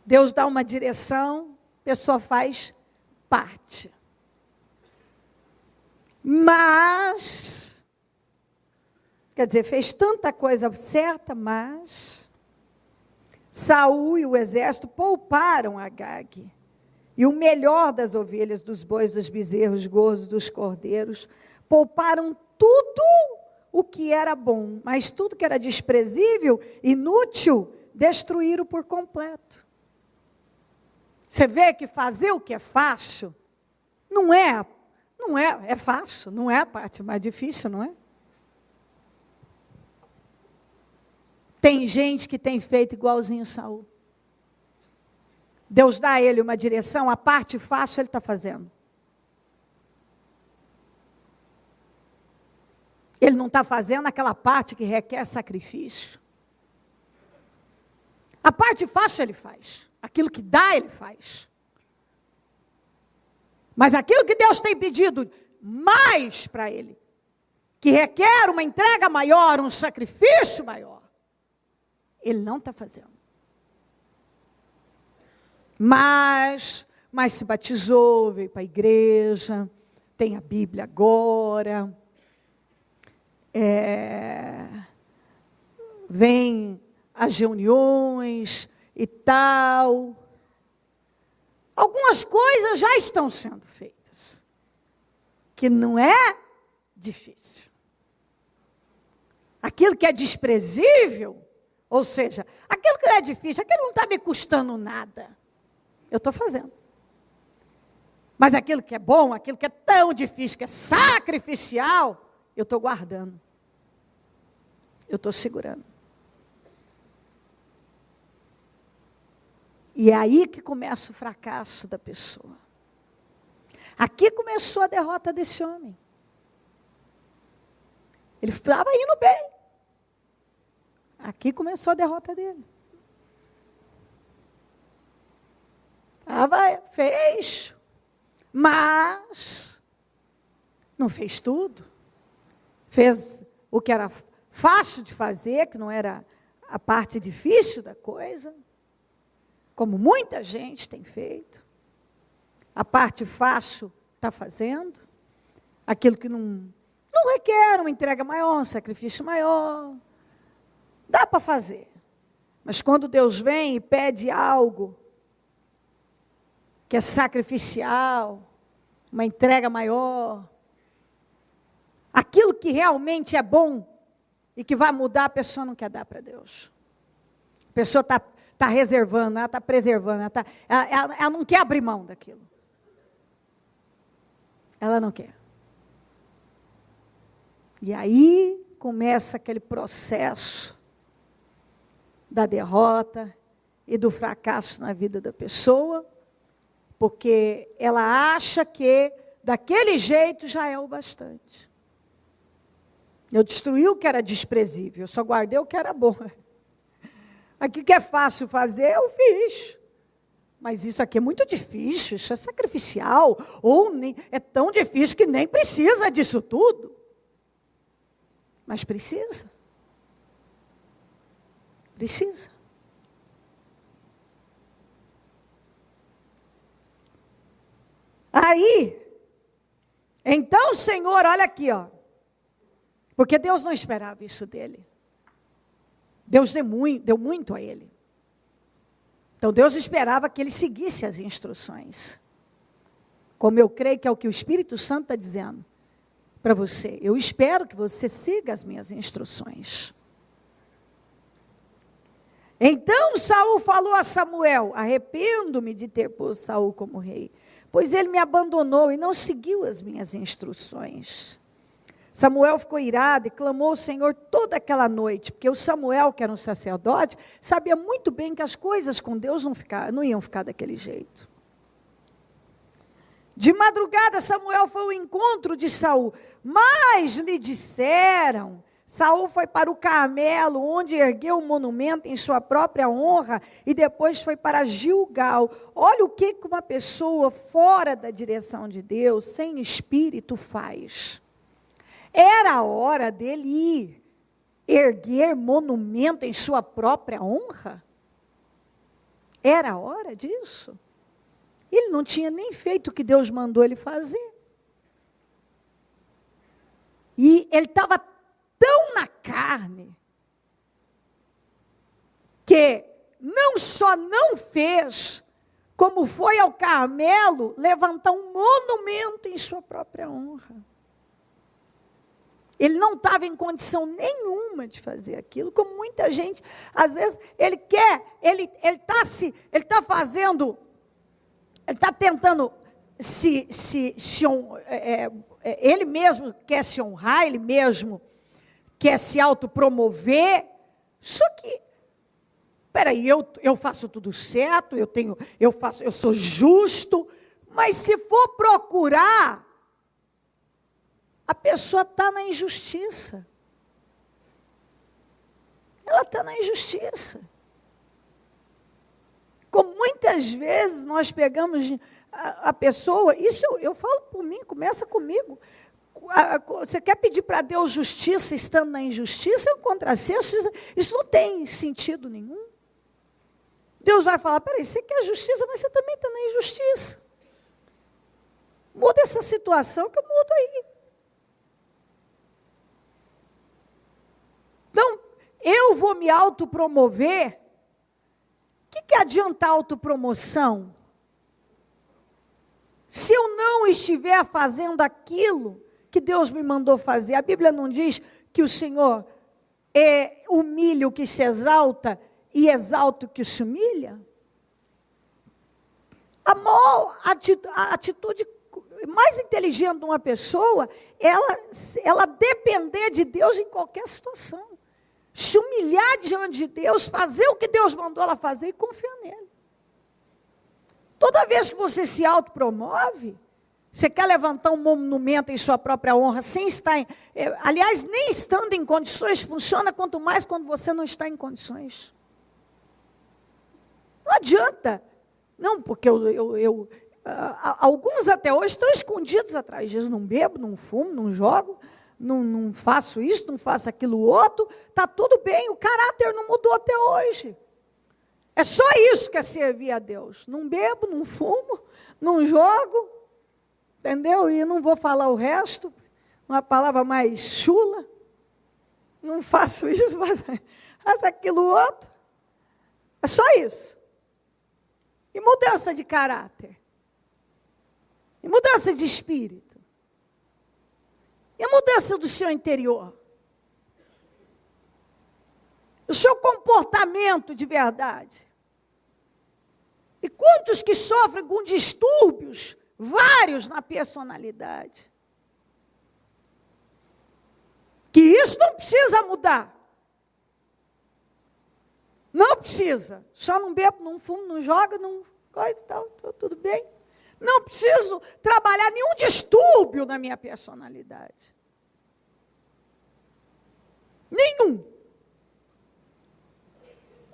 Deus dá uma direção, a pessoa faz parte. Mas, quer dizer, fez tanta coisa certa, mas Saul e o exército pouparam Agag. E o melhor das ovelhas, dos bois, dos bezerros, gozos, dos cordeiros, pouparam tudo o que era bom, mas tudo que era desprezível, inútil, destruíram por completo. Você vê que fazer o que é fácil, é fácil, não é a parte mais difícil, não é? Tem gente que tem feito igualzinho Saul. Deus dá a ele uma direção, a parte fácil ele está fazendo. Ele não está fazendo aquela parte que requer sacrifício. A parte fácil ele faz. Aquilo que dá, ele faz. Mas aquilo que Deus tem pedido mais para ele, que requer uma entrega maior, um sacrifício maior, ele não está fazendo. Mas se batizou, veio para a igreja, tem a Bíblia agora, vem às reuniões e tal. Algumas coisas já estão sendo feitas, que não é difícil. Aquilo que é desprezível, ou seja, aquilo que não é difícil, aquilo não está me custando nada. Eu estou fazendo. Mas aquilo que é bom, aquilo que é tão difícil, que é sacrificial, eu estou guardando. Eu estou segurando. E é aí que começa o fracasso da pessoa. Aqui começou a derrota desse homem. Ele estava indo bem. Aqui começou a derrota dele. Fez, mas não fez tudo. Fez o que era fácil de fazer, que não era a parte difícil da coisa, como muita gente tem feito. A parte fácil está fazendo, aquilo que não requer uma entrega maior, um sacrifício maior, dá para fazer. Mas quando Deus vem e pede algo que é sacrificial, uma entrega maior, aquilo que realmente é bom e que vai mudar, a pessoa não quer dar para Deus. A pessoa está reservando, ela está preservando, ela não quer abrir mão daquilo. Ela não quer. E aí começa aquele processo da derrota e do fracasso na vida da pessoa, porque ela acha que daquele jeito já é o bastante. Eu destruí o que era desprezível, eu só guardei o que era bom. Aqui que é fácil fazer, eu fiz. Mas isso aqui é muito difícil, isso é sacrificial, ou nem, é tão difícil que nem precisa disso tudo. Mas precisa. Precisa. Aí, então, Senhor, olha aqui, ó. Porque Deus não esperava isso dele. Deus deu muito a ele. Então, Deus esperava que ele seguisse as instruções. Como eu creio que é o que o Espírito Santo está dizendo para você. Eu espero que você siga as minhas instruções. Então Saul falou a Samuel: arrependo-me de ter posto Saul como rei, pois ele me abandonou e não seguiu as minhas instruções. Samuel ficou irado e clamou ao Senhor toda aquela noite, porque o Samuel, que era um sacerdote, sabia muito bem que as coisas com Deus não iam ficar daquele jeito. De madrugada, Samuel foi ao encontro de Saul, mas lhe disseram: Saul foi para o Carmelo, onde ergueu um monumento em sua própria honra, e depois foi para Gilgal. Olha o que uma pessoa fora da direção de Deus, sem espírito, faz. Era a hora dele ir erguer monumento em sua própria honra? Era a hora disso? Ele não tinha nem feito o que Deus mandou ele fazer. E ele estava tão na carne, que não só não fez, como foi ao Carmelo levantar um monumento em sua própria honra. Ele não estava em condição nenhuma de fazer aquilo, como muita gente, às vezes, ele está tentando ele mesmo quer se honrar, ele mesmo quer se autopromover. Só que, peraí, eu faço tudo certo, eu sou justo, mas se for procurar, a pessoa está na injustiça. Ela está na injustiça. Como muitas vezes nós pegamos a pessoa, isso eu falo por mim, começa comigo. Você quer pedir para Deus justiça estando na injustiça? É um contrassenso, isso não tem sentido nenhum. Deus vai falar: peraí, você quer justiça, mas você também está na injustiça. Muda essa situação que eu mudo aí. Então, eu vou me autopromover. O que adianta a autopromoção? Se eu não estiver fazendo aquilo que Deus me mandou fazer. A Bíblia não diz que o Senhor humilha o que se exalta e exalta o que se humilha? A atitude mais inteligente de uma pessoa, ela depender de Deus em qualquer situação. Se humilhar diante de Deus, fazer o que Deus mandou ela fazer e confiar nele. Toda vez que você se autopromove, você quer levantar um monumento em sua própria honra, sem estar aliás, nem estando em condições, funciona quanto mais quando você não está em condições. Não adianta. Não, porque alguns até hoje estão escondidos atrás disso. Não bebo, não fumo, não jogo. Não faço isso, não faço aquilo outro, está tudo bem, o caráter não mudou até hoje. É só isso que é servir a Deus. Não bebo, não fumo, não jogo, entendeu? E não vou falar o resto, uma palavra mais chula. Não faço isso, faço aquilo outro. É só isso. E mudança de caráter. E mudança de espírito. E a mudança do seu interior? O seu comportamento de verdade? E quantos que sofrem com distúrbios vários na personalidade? Que isso não precisa mudar. Não precisa. Só não bebo, não fumo, não joga, não coisa e tal, tudo bem. Não preciso trabalhar nenhum distúrbio na minha personalidade. Nenhum.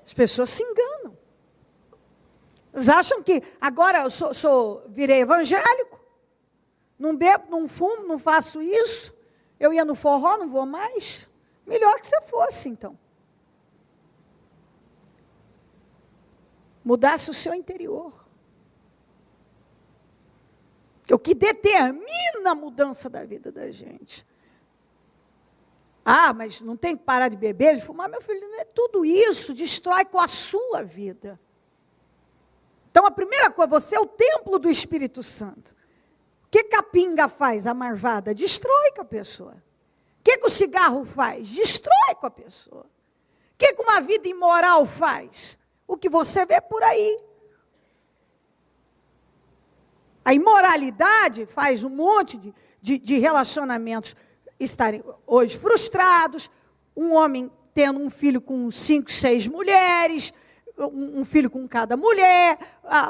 As pessoas se enganam. Eles acham que agora eu virei evangélico, não bebo, não fumo, não faço isso, eu ia no forró, não vou mais. Melhor que você fosse, então. Mudasse o seu interior. O que determina a mudança da vida da gente. Ah, mas não tem que parar de beber, de fumar, meu filho, não é tudo isso, destrói com a sua vida. Então, a primeira coisa, você é o templo do Espírito Santo. O que a pinga faz, a marvada? Destrói com a pessoa. O que o cigarro faz? Destrói com a pessoa. O que uma vida imoral faz? O que você vê por aí. A imoralidade faz um monte de relacionamentos estarem hoje frustrados, um homem tendo um filho com 5, 6 mulheres, um filho com cada mulher,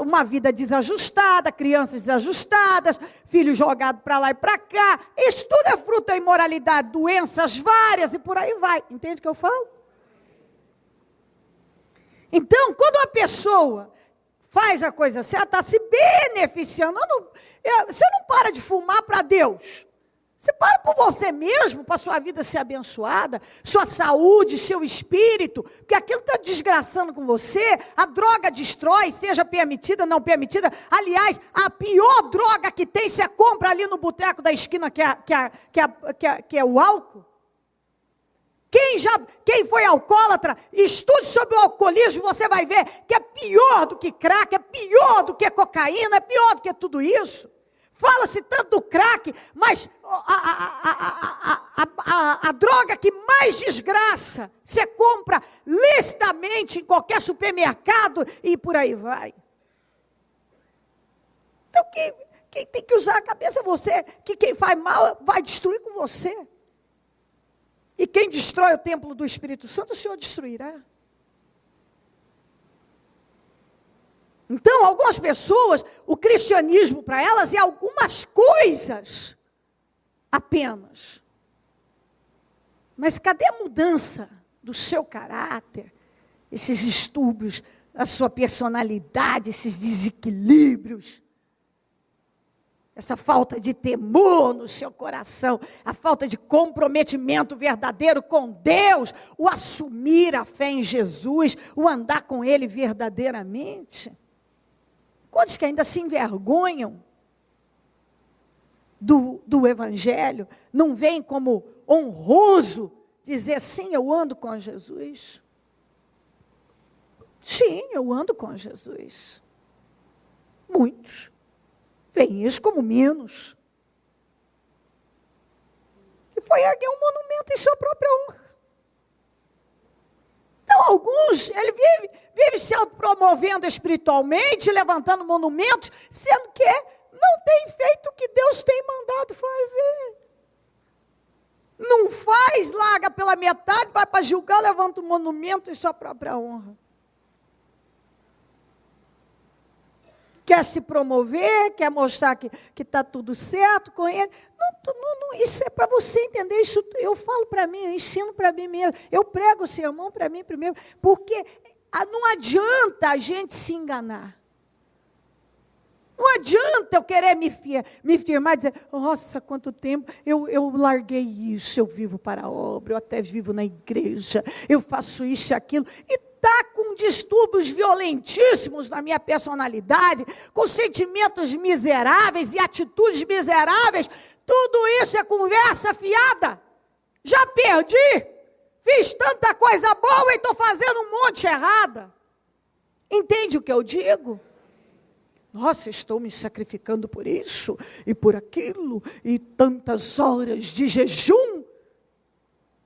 uma vida desajustada, crianças desajustadas, filho jogado para lá e para cá. Isso tudo é fruto da imoralidade, doenças várias e por aí vai. Entende o que eu falo? Então, quando uma pessoa faz a coisa certa, está se beneficiando. Você não para de fumar para Deus. Você para por você mesmo, para a sua vida ser abençoada, sua saúde, seu espírito, porque aquilo está desgraçando com você. A droga destrói, seja permitida ou não permitida. Aliás, a pior droga que tem, você compra ali no boteco da esquina, que é o álcool. Quem foi alcoólatra, estude sobre o alcoolismo, você vai ver que é pior do que crack, é pior do que cocaína, é pior do que tudo isso. Fala-se tanto do crack, mas a droga que mais desgraça, você compra licitamente em qualquer supermercado e por aí vai. Então, quem tem que usar a cabeça é você, que quem faz mal vai destruir com você. E quem destrói o templo do Espírito Santo, o Senhor destruirá. Então, algumas pessoas, o cristianismo para elas é algumas coisas apenas. Mas cadê a mudança do seu caráter? Esses distúrbios, a sua personalidade, esses desequilíbrios? Essa falta de temor no seu coração, a falta de comprometimento verdadeiro com Deus, o assumir a fé em Jesus, o andar com Ele verdadeiramente. Quantos que ainda se envergonham do Evangelho, não veem como honroso dizer, sim, eu ando com Jesus. Sim, eu ando com Jesus. Muitos veem isso como menos. E foi erguer um monumento em sua própria honra. Então, alguns, ele vive se promovendo espiritualmente, levantando monumentos, sendo que não tem feito o que Deus tem mandado fazer. Não faz, larga pela metade, vai para Gilgal, levanta um monumento em sua própria honra. Quer se promover, quer mostrar que está tudo certo com ele. Não, isso é para você entender. Isso eu falo para mim, eu ensino para mim mesmo. Eu prego o sermão para mim primeiro. Porque não adianta a gente se enganar. Não adianta eu querer me firmar e dizer, nossa, quanto tempo eu larguei isso, eu vivo para a obra, eu até vivo na igreja, eu faço isso e aquilo. E está com distúrbios violentíssimos na minha personalidade, com sentimentos miseráveis e atitudes miseráveis, tudo isso é conversa fiada. Já perdi, fiz tanta coisa boa e estou fazendo um monte errada. Entende o que eu digo? Nossa, estou me sacrificando por isso e por aquilo, e tantas horas de jejum,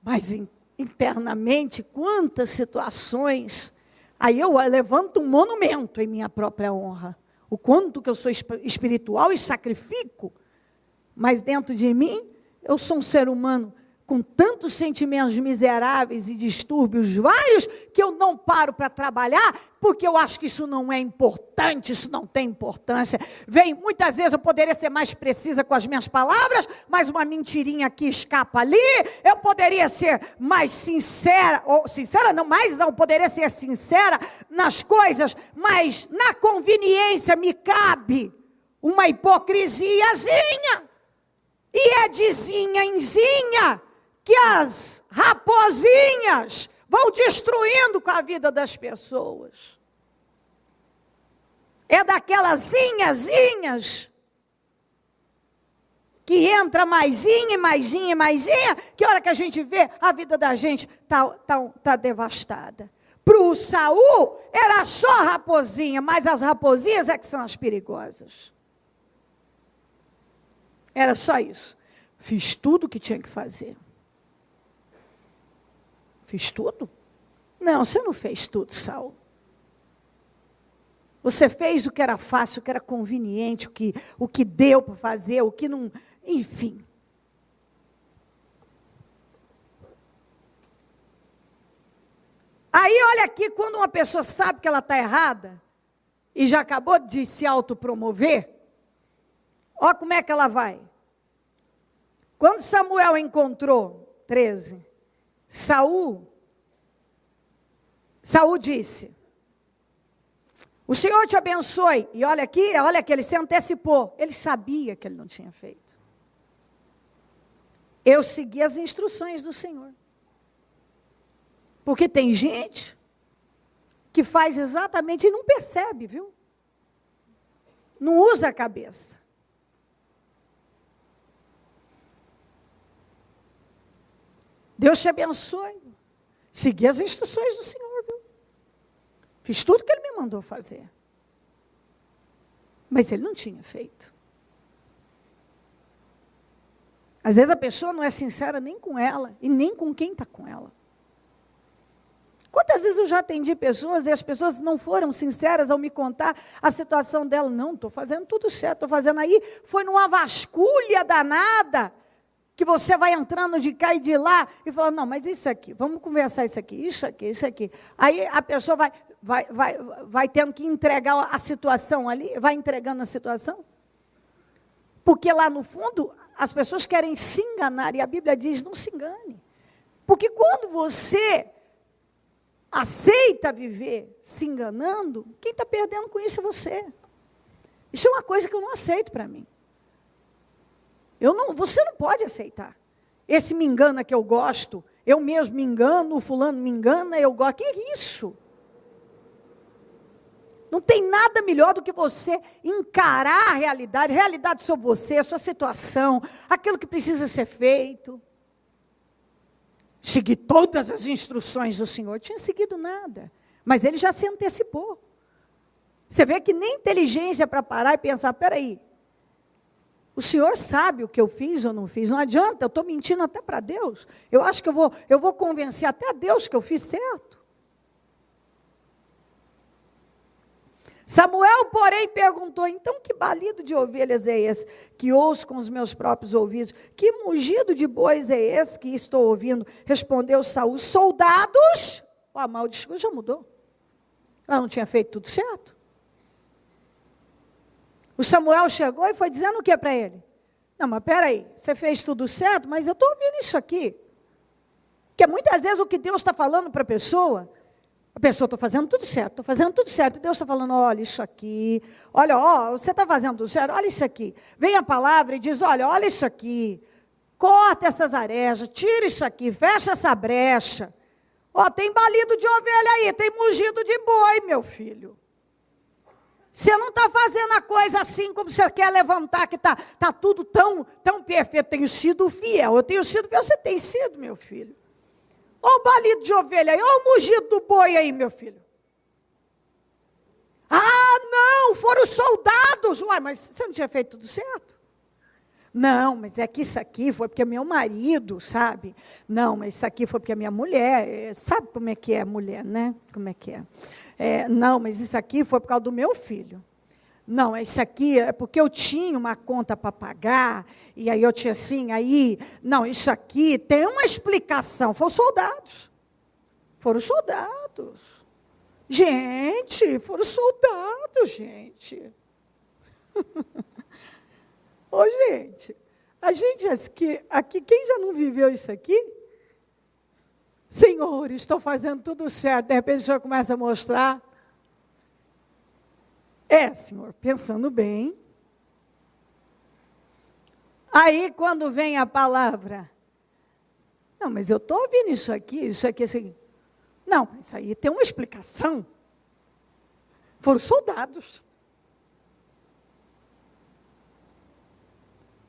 mas internamente, quantas situações, aí eu levanto um monumento em minha própria honra, o quanto que eu sou espiritual e sacrifico, mas dentro de mim, eu sou um ser humano com tantos sentimentos miseráveis e distúrbios vários, que eu não paro para trabalhar, porque eu acho que isso não é importante, isso não tem importância. Muitas vezes eu poderia ser mais precisa com as minhas palavras, mas uma mentirinha aqui escapa ali, eu poderia ser mais sincera, poderia ser sincera nas coisas, mas na conveniência me cabe uma hipocrisiazinha, e é de zinha em zinha que as raposinhas vão destruindo com a vida das pessoas. É daquelas zinhas que entra maisinha, que a hora que a gente vê, a vida da gente tá devastada. Para o Saul, era só raposinha, mas as raposinhas é que são as perigosas. Era só isso. Fiz tudo o que tinha que fazer. Fiz tudo? Não, você não fez tudo, Saul. Você fez o que era fácil, o que era conveniente, o que deu para fazer, o que não... Enfim. Aí, olha aqui, quando uma pessoa sabe que ela está errada, e já acabou de se autopromover, olha como é que ela vai. Quando Samuel encontrou, 13, Saul disse, o Senhor te abençoe. E olha aqui, olha que ele se antecipou. Ele sabia que ele não tinha feito. Eu segui as instruções do Senhor. Porque tem gente que faz exatamente e não percebe, viu? Não usa a cabeça. Deus te abençoe. Segui as instruções do Senhor, viu? Fiz tudo que Ele me mandou fazer. Mas Ele não tinha feito. Às vezes a pessoa não é sincera nem com ela e nem com quem está com ela. Quantas vezes eu já atendi pessoas e as pessoas não foram sinceras ao me contar a situação dela? Não, estou fazendo tudo certo, estou fazendo aí. Foi numa vasculha danada que você vai entrando de cá e de lá e falando, não, mas isso aqui, vamos conversar isso aqui, isso aqui, isso aqui. Aí a pessoa vai tendo que entregar a situação ali, vai entregando a situação. Porque lá no fundo, as pessoas querem se enganar e a Bíblia diz, não se engane. Porque quando você aceita viver se enganando, quem está perdendo com isso é você. Isso é uma coisa que eu não aceito para mim. Você não pode aceitar. Esse me engana que eu gosto, eu mesmo me engano, o fulano me engana, eu gosto. Que é isso? Não tem nada melhor do que você encarar a realidade sobre você, a sua situação, aquilo que precisa ser feito. Segui todas as instruções do Senhor. Tinha seguido nada, mas ele já se antecipou. Você vê que nem inteligência para parar e pensar, espera aí, o Senhor sabe o que eu fiz ou não fiz, não adianta, eu estou mentindo até para Deus. Eu acho que eu vou convencer até a Deus que eu fiz certo. Samuel, porém, perguntou, então que balido de ovelhas é esse que ouço com os meus próprios ouvidos? Que mugido de bois é esse que estou ouvindo? Respondeu Saul, soldados. Mas o discurso já mudou. Ela não tinha feito tudo certo? O Samuel chegou e foi dizendo o que para ele? Não, mas peraí, você fez tudo certo, mas eu estou ouvindo isso aqui. Porque muitas vezes o que Deus está falando para a pessoa estou fazendo tudo certo, estou fazendo tudo certo. E Deus está falando, olha isso aqui, olha, você está fazendo tudo certo, olha isso aqui. Vem a palavra e diz, olha isso aqui, corta essas arestas, tira isso aqui, fecha essa brecha. Tem balido de ovelha aí, tem mugido de boi, meu filho. Você não está fazendo a coisa assim como você quer levantar, que está tudo tão perfeito. Tenho sido fiel, eu tenho sido fiel, você tem sido, meu filho. Olha o balido de ovelha aí, olha o mugido do boi aí, meu filho. Não, foram os soldados. Mas você não tinha feito tudo certo? Não, mas é que isso aqui foi porque meu marido, sabe? Não, mas isso aqui foi porque a minha mulher, sabe como é que é a mulher, né? Como é que é? Não, mas isso aqui foi por causa do meu filho. Não, isso aqui é porque eu tinha uma conta para pagar, e aí eu tinha assim, não, isso aqui tem uma explicação. Foram soldados. Foram soldados. Gente, foram soldados, gente. Gente, a gente aqui, quem já não viveu isso aqui? Senhor, estou fazendo tudo certo. De repente o Senhor começa a mostrar. Senhor, pensando bem. Aí, quando vem a palavra, não, mas eu estou ouvindo isso aqui, assim. Não, mas isso aí tem uma explicação. Foram soldados.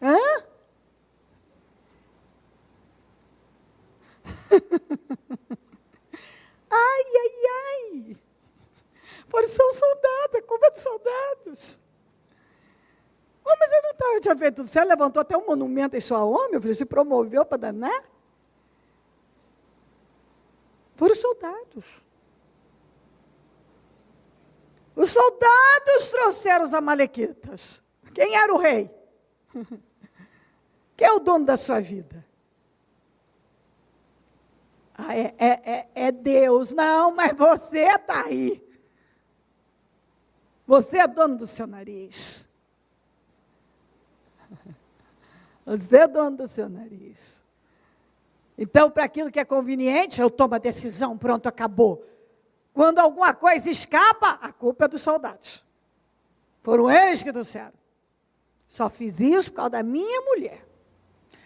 Ai. Foram soldados, a culpa é dos soldados. Mas eu tinha feito tudo certo, levantou até um monumento em sua honra, meu filho, se promoveu para danar. Foram soldados. soldados. Os soldados trouxeram os amalequitas. Quem era o rei? Quem é o dono da sua vida? É Deus. Não, mas você está aí. Você é dono do seu nariz. Você é dono do seu nariz. Então, para aquilo que é conveniente, eu tomo a decisão, pronto, acabou. Quando alguma coisa escapa, a culpa é dos soldados. Foram eles que trouxeram. Só fiz isso por causa da minha mulher.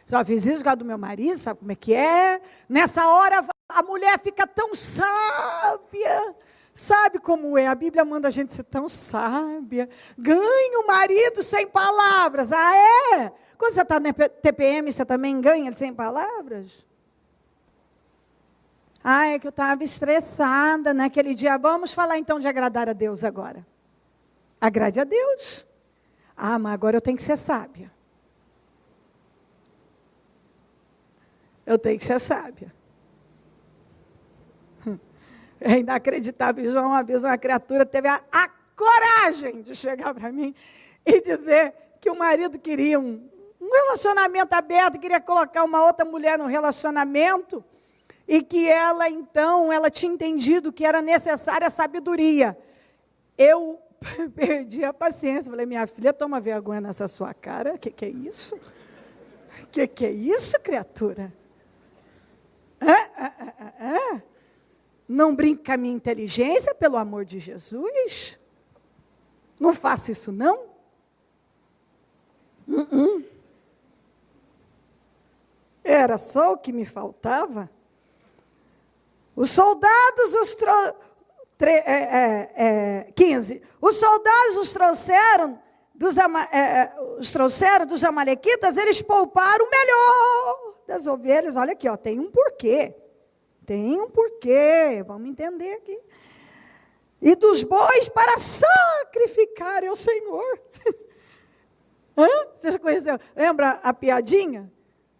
Só fiz isso por causa do meu marido, sabe como é que é? Nessa hora, a mulher fica tão sábia. Sabe como é? A Bíblia manda a gente ser tão sábia. Ganha o marido sem palavras. Ah, é? Quando você está na TPM, você também ganha ele sem palavras? Ah, é que eu estava estressada naquele dia. Vamos falar então de agradar a Deus agora. Agrade a Deus. Ah, mas agora eu tenho que ser sábia. Eu tenho que ser sábia. É inacreditável. João, uma vez uma criatura teve a coragem de chegar para mim e dizer que o marido queria um relacionamento aberto, queria colocar uma outra mulher no relacionamento, e que ela, então, ela tinha entendido que era necessária a sabedoria. Eu perdi a paciência. Falei, minha filha, toma vergonha nessa sua cara. O que é isso? O que é isso, criatura? Não brinque com a minha inteligência, pelo amor de Jesus. Não faça isso, não. Era só o que me faltava. Os soldados, 15. Os soldados os trouxeram dos amalequitas, eles pouparam o melhor das ovelhas. Olha aqui, ó, tem um porquê. Tem um porquê, vamos entender aqui. E dos bois para sacrificar ao Senhor. Você já conheceu? Lembra a piadinha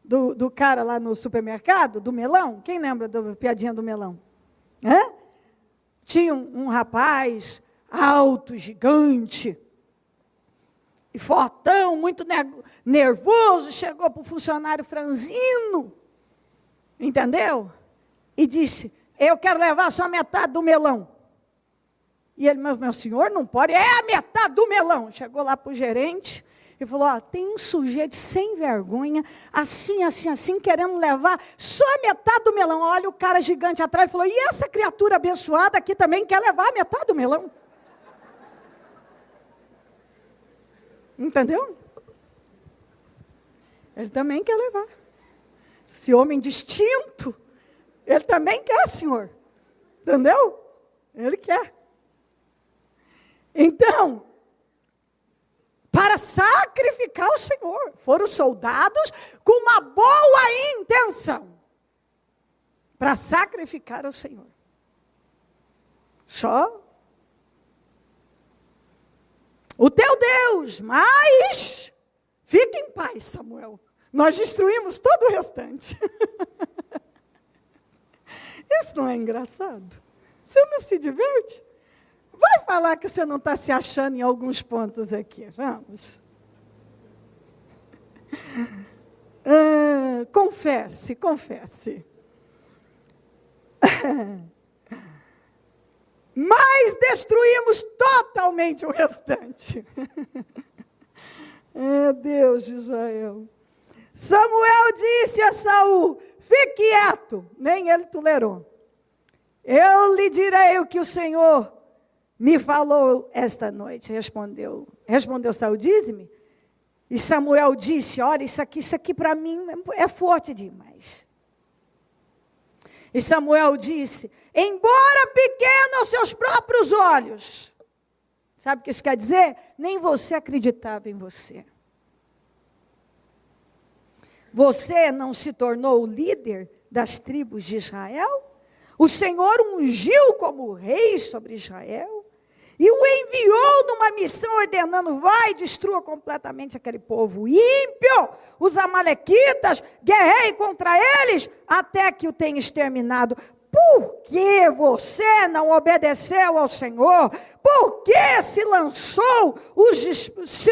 do cara lá no supermercado, do melão? Quem lembra da piadinha do melão? Tinha um rapaz alto, gigante, e fortão, muito nervoso, chegou para o funcionário franzino, entendeu? E disse, eu quero levar só a metade do melão. E ele, mas meu senhor, não pode, é a metade do melão. Chegou lá para o gerente e falou, ó, tem um sujeito sem vergonha, assim, querendo levar só a metade do melão. Olha o cara gigante atrás e falou, e essa criatura abençoada aqui também quer levar a metade do melão? Entendeu? Ele também quer levar. Esse homem distinto, ele também quer, senhor. Entendeu? Ele quer. Então, para sacrificar o Senhor, foram soldados com uma boa intenção. Para sacrificar ao Senhor. Só o teu Deus, mas fique em paz, Samuel. Nós destruímos todo o restante. Isso não é engraçado? Você não se diverte? Vai falar que você não está se achando em alguns pontos aqui. Vamos. Confesse. Mas destruímos totalmente o restante. É Deus de Israel. Samuel disse a Saul, fique quieto. Nem ele tolerou. Eu lhe direi o que o Senhor me falou esta noite. Respondeu Saul, dize-me. E Samuel disse, olha, isso aqui para mim é forte demais. E Samuel disse, embora pequeno aos seus próprios olhos. Sabe o que isso quer dizer? Nem você acreditava em você. Você não se tornou o líder das tribos de Israel? O Senhor ungiu como rei sobre Israel e o enviou numa missão ordenando, vai, destrua completamente aquele povo ímpio, os amalequitas, guerrei contra eles, até que o tenha exterminado. Por que você não obedeceu ao Senhor? Por que se lançou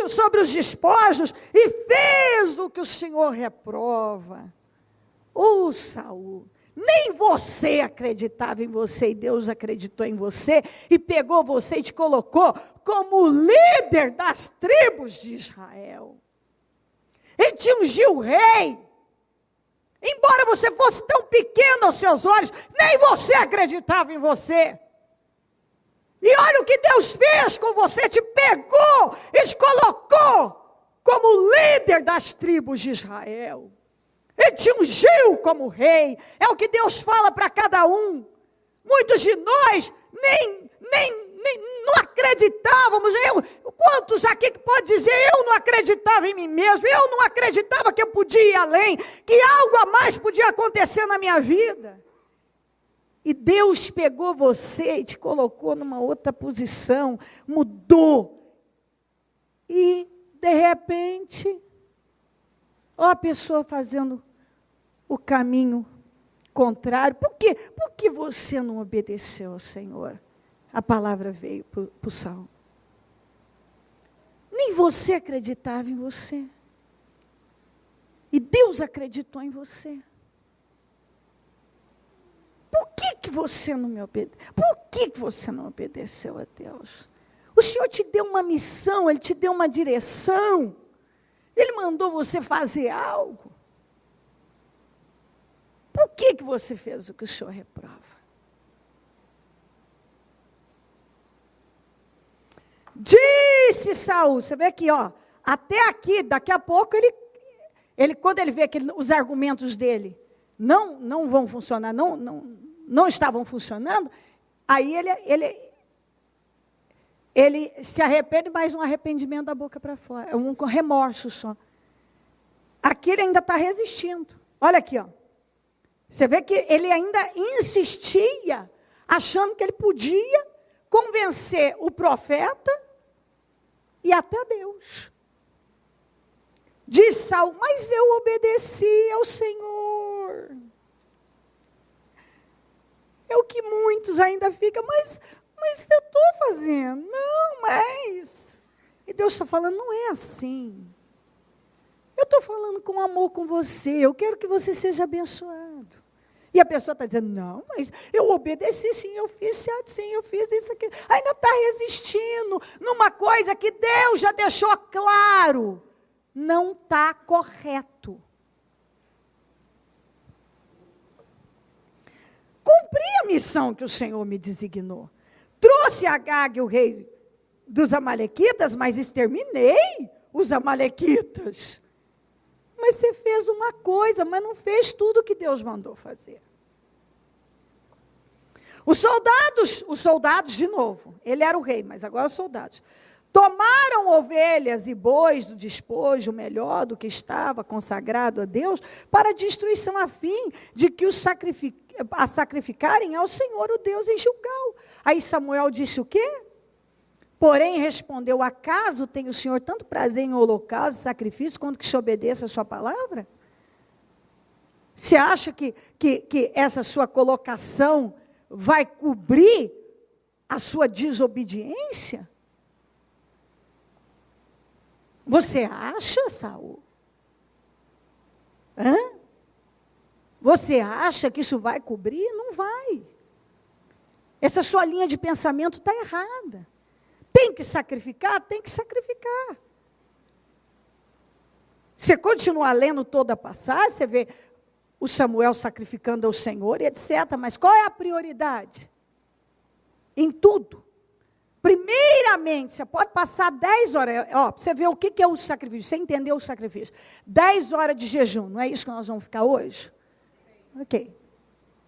sobre os despojos e fez o que o Senhor reprova? Saul, nem você acreditava em você, e Deus acreditou em você, e pegou você e te colocou como líder das tribos de Israel. Ele te ungiu rei. Embora você fosse tão pequeno aos seus olhos, nem você acreditava em você. E olha o que Deus fez com você, te pegou e te colocou como líder das tribos de Israel. Ele te ungiu como rei. É o que Deus fala para cada um. Muitos de nós nem não acreditávamos. Quantos aqui que pode dizer, eu não acreditava em mim mesmo, eu não acreditava que eu podia ir além, que algo a mais podia acontecer na minha vida. E Deus pegou você e te colocou numa outra posição, mudou. E, de repente, a pessoa fazendo o caminho contrário. Por quê? Porque você não obedeceu ao Senhor. A palavra veio para o Saul. Nem você acreditava em você. E Deus acreditou em você. Por que você não me obedeceu? Por que você não obedeceu a Deus? O Senhor te deu uma missão, Ele te deu uma direção. Ele mandou você fazer algo. Por que você fez o que o Senhor reprova? Disse Saul, você vê aqui, até aqui, daqui a pouco, ele quando ele vê que os argumentos dele não vão funcionar, não estavam funcionando, aí ele se arrepende, mas um arrependimento da boca para fora, é um remorso só. Aqui ele ainda está resistindo. Olha aqui, você vê que ele ainda insistia, achando que ele podia convencer o profeta e até Deus. Diz Saul, mas eu obedeci ao Senhor. É o que muitos ainda ficam, mas eu estou fazendo. Não, mas... E Deus está falando, não é assim. Eu estou falando com amor com você, eu quero que você seja abençoado. E a pessoa está dizendo, não, mas eu obedeci sim, eu fiz certo sim, eu fiz isso aqui. Ainda está resistindo numa coisa que Deus já deixou claro. Não está correto. Cumpri a missão que o Senhor me designou. Trouxe Agag, o rei dos amalequitas, mas exterminei os amalequitas. Mas você fez uma coisa, mas não fez tudo o que Deus mandou fazer. Os soldados de novo, ele era o rei, mas agora os soldados, tomaram ovelhas e bois do despojo, melhor do que estava consagrado a Deus, para destruição, a fim de que os sacrificarem ao Senhor, o Deus, em Gilgal. Aí Samuel disse o quê? Porém, respondeu, acaso tem o Senhor tanto prazer em holocausto e sacrifício, quanto que se obedeça a sua palavra? Você acha que essa sua colocação vai cobrir a sua desobediência? Você acha, Saul? Você acha que isso vai cobrir? Não vai. Essa sua linha de pensamento está errada. Tem que sacrificar? Tem que sacrificar. Você continua lendo toda a passagem, você vê o Samuel sacrificando ao Senhor e etc. Mas qual é a prioridade? Em tudo. Primeiramente, você pode passar 10 horas, para você ver o que é o sacrifício, você entendeu o sacrifício. 10 horas de jejum, não é isso que nós vamos ficar hoje? Ok.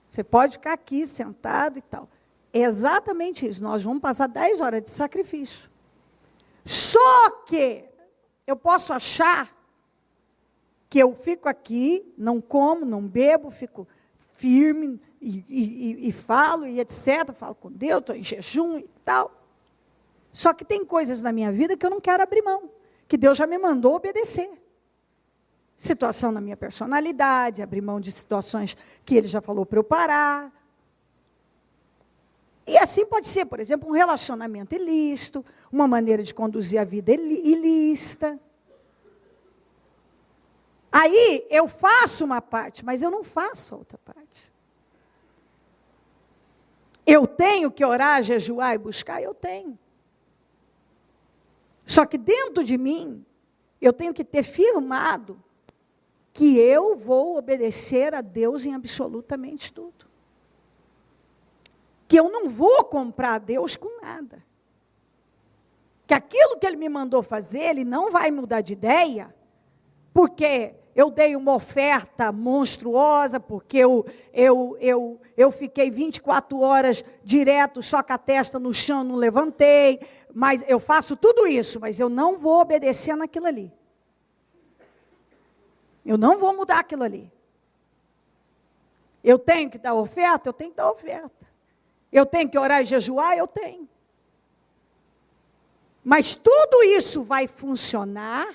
Você pode ficar aqui sentado e tal. É exatamente isso, nós vamos passar 10 horas de sacrifício. Só que eu posso achar que eu fico aqui, não como, não bebo, fico firme e falo e etc. Falo com Deus, estou em jejum e tal. Só que tem coisas na minha vida que eu não quero abrir mão, que Deus já me mandou obedecer. Situação na minha personalidade, abrir mão de situações que Ele já falou para eu parar. E assim pode ser, por exemplo, um relacionamento ilícito, uma maneira de conduzir a vida ilícita. Aí eu faço uma parte, mas eu não faço a outra parte. Eu tenho que orar, jejuar e buscar? Eu tenho. Só que dentro de mim, eu tenho que ter firmado que eu vou obedecer a Deus em absolutamente tudo. Que eu não vou comprar a Deus com nada. Que aquilo que Ele me mandou fazer, Ele não vai mudar de ideia, porque eu dei uma oferta monstruosa, porque eu fiquei 24 horas direto, só com a testa no chão, não levantei, mas eu faço tudo isso, mas eu não vou obedecer naquilo ali. Eu não vou mudar aquilo ali. Eu tenho que dar oferta? Eu tenho que dar oferta. Eu tenho que orar e jejuar? Eu tenho. Mas tudo isso vai funcionar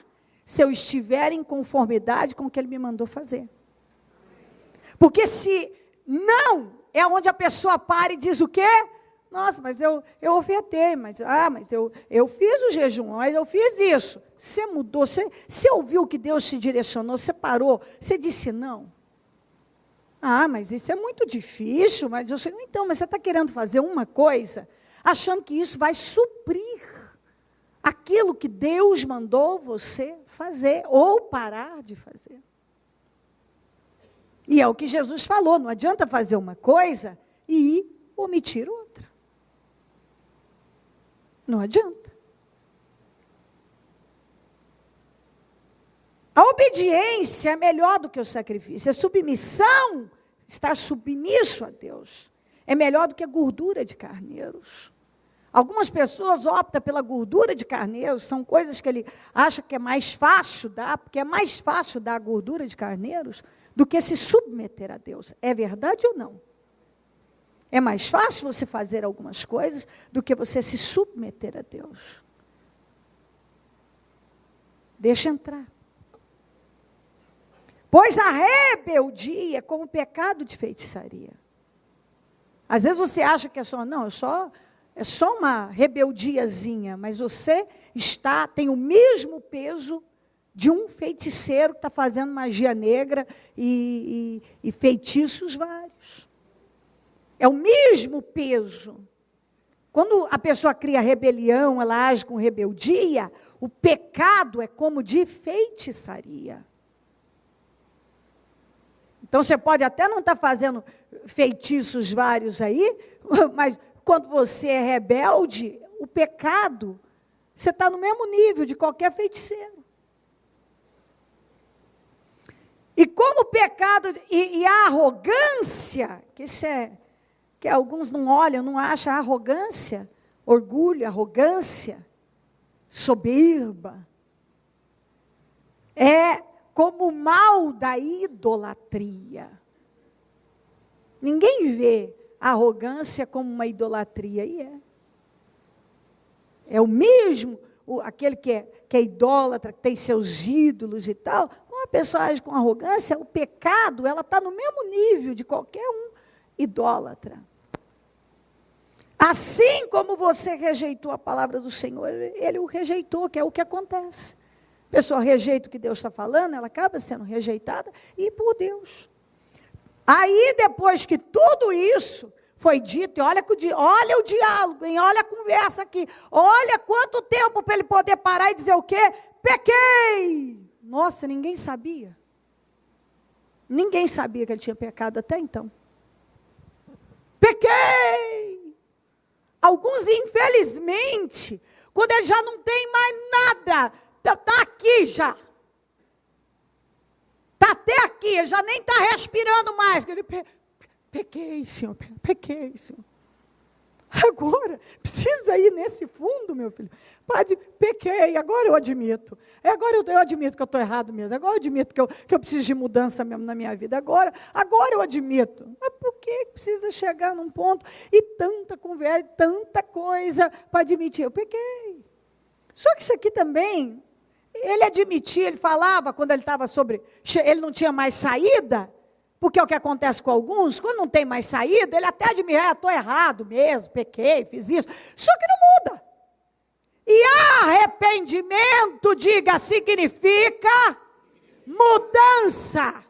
se eu estiver em conformidade com o que Ele me mandou fazer. Porque se não, é onde a pessoa para e diz o quê? Nossa, mas eu ofertei, mas eu fiz o jejum, mas eu fiz isso. Você mudou, você ouviu que Deus te direcionou, você parou, você disse não. Mas isso é muito difícil, mas eu sei, então, mas você está querendo fazer uma coisa, achando que isso vai suprir aquilo que Deus mandou você fazer, ou parar de fazer. E é o que Jesus falou, não adianta fazer uma coisa e omitir outra. Não adianta. A obediência é melhor do que o sacrifício. A submissão, estar submisso a Deus, é melhor do que a gordura de carneiros. Algumas pessoas optam pela gordura de carneiros, são coisas que ele acha que é mais fácil dar, porque é mais fácil dar a gordura de carneiros do que se submeter a Deus. É verdade ou não? É mais fácil você fazer algumas coisas do que você se submeter a Deus. Deixa entrar. Pois a rebeldia é como pecado de feitiçaria. Às vezes você acha que é só uma rebeldiazinha, mas você tem o mesmo peso de um feiticeiro que está fazendo magia negra e feitiços vários. É o mesmo peso. Quando a pessoa cria rebelião, ela age com rebeldia, o pecado é como de feitiçaria. Então, você pode até não estar fazendo feitiços vários aí, mas quando você é rebelde, o pecado, você está no mesmo nível de qualquer feiticeiro. E como o pecado e a arrogância, que alguns não olham, não acham arrogância, orgulho, arrogância, soberba, é como o mal da idolatria. Ninguém vê a arrogância como uma idolatria, e é. É o mesmo, aquele que é idólatra, que tem seus ídolos e tal. Quando a pessoa age com arrogância, o pecado, ela está no mesmo nível de qualquer um idólatra. Assim como você rejeitou a palavra do Senhor, Ele o rejeitou, que é o que acontece. A pessoa rejeita o que Deus está falando, ela acaba sendo rejeitada, e por Deus. Aí, depois que tudo isso foi dito, e olha o diálogo, hein? Olha a conversa aqui, olha quanto tempo para ele poder parar e dizer o quê? Pequei! Nossa, ninguém sabia. Ninguém sabia que ele tinha pecado até então. Pequei! Alguns, infelizmente, quando ele já não tem mais nada, está aqui já. Está até aqui, ele já nem está respirando mais. Ele, pequei, Senhor, pequei, Senhor. Agora, precisa ir nesse fundo, meu filho. Padre, pequei, agora eu admito. Agora eu admito que eu estou errado mesmo. Agora eu admito que eu preciso de mudança mesmo na minha vida. Agora eu admito. Mas por que precisa chegar num ponto e tanta conversa, tanta coisa para admitir? Eu pequei. Só que isso aqui também, ele admitia, ele falava quando ele estava ele não tinha mais saída, Porque é o que acontece com alguns, quando não tem mais saída, ele até admite, estou errado mesmo, pequei, fiz isso. Só que não muda. E arrependimento, diga, significa mudança.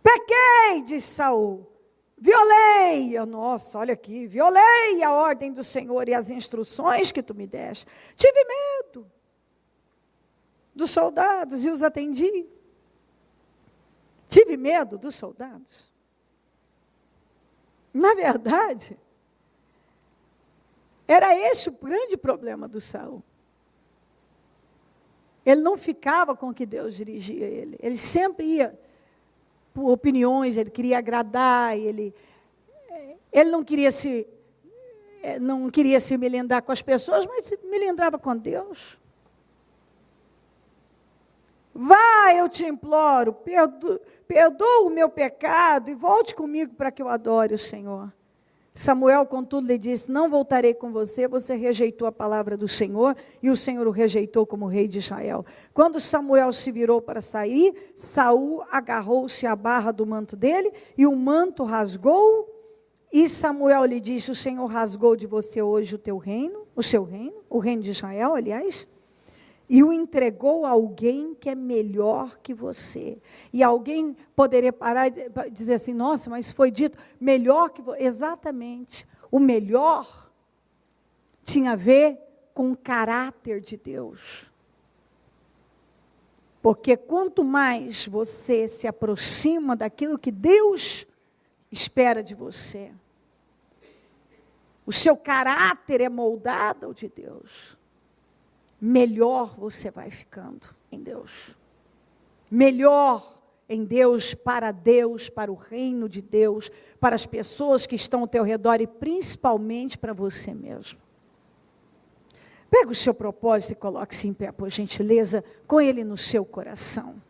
Pequei, disse Saul. Violei, nossa, olha aqui, violei a ordem do Senhor e as instruções que tu me deste. Tive medo dos soldados e os atendi. Tive medo dos soldados. Na verdade, era esse o grande problema do Saul. Ele não ficava com o que Deus dirigia ele. Ele sempre ia por opiniões, ele queria agradar, ele não queria se melindrar com as pessoas, mas se melindrava com Deus. Vá, eu te imploro, perdoa o meu pecado e volte comigo para que eu adore o Senhor. Samuel, contudo, lhe disse, não voltarei com você, você rejeitou a palavra do Senhor, e o Senhor o rejeitou como rei de Israel. Quando Samuel se virou para sair, Saul agarrou-se à barra do manto dele, e o manto rasgou, e Samuel lhe disse, o Senhor rasgou de você hoje o seu reino, o reino de Israel, aliás, e o entregou a alguém que é melhor que você. E alguém poderia parar e dizer assim, nossa, mas foi dito, melhor que você. Exatamente. O melhor tinha a ver com o caráter de Deus. Porque quanto mais você se aproxima daquilo que Deus espera de você, o seu caráter é moldado ao de Deus, melhor você vai ficando em Deus. Melhor em Deus, para o reino de Deus, para as pessoas que estão ao teu redor e principalmente para você mesmo. Pega o seu propósito e coloque-se em pé, por gentileza, com ele no seu coração.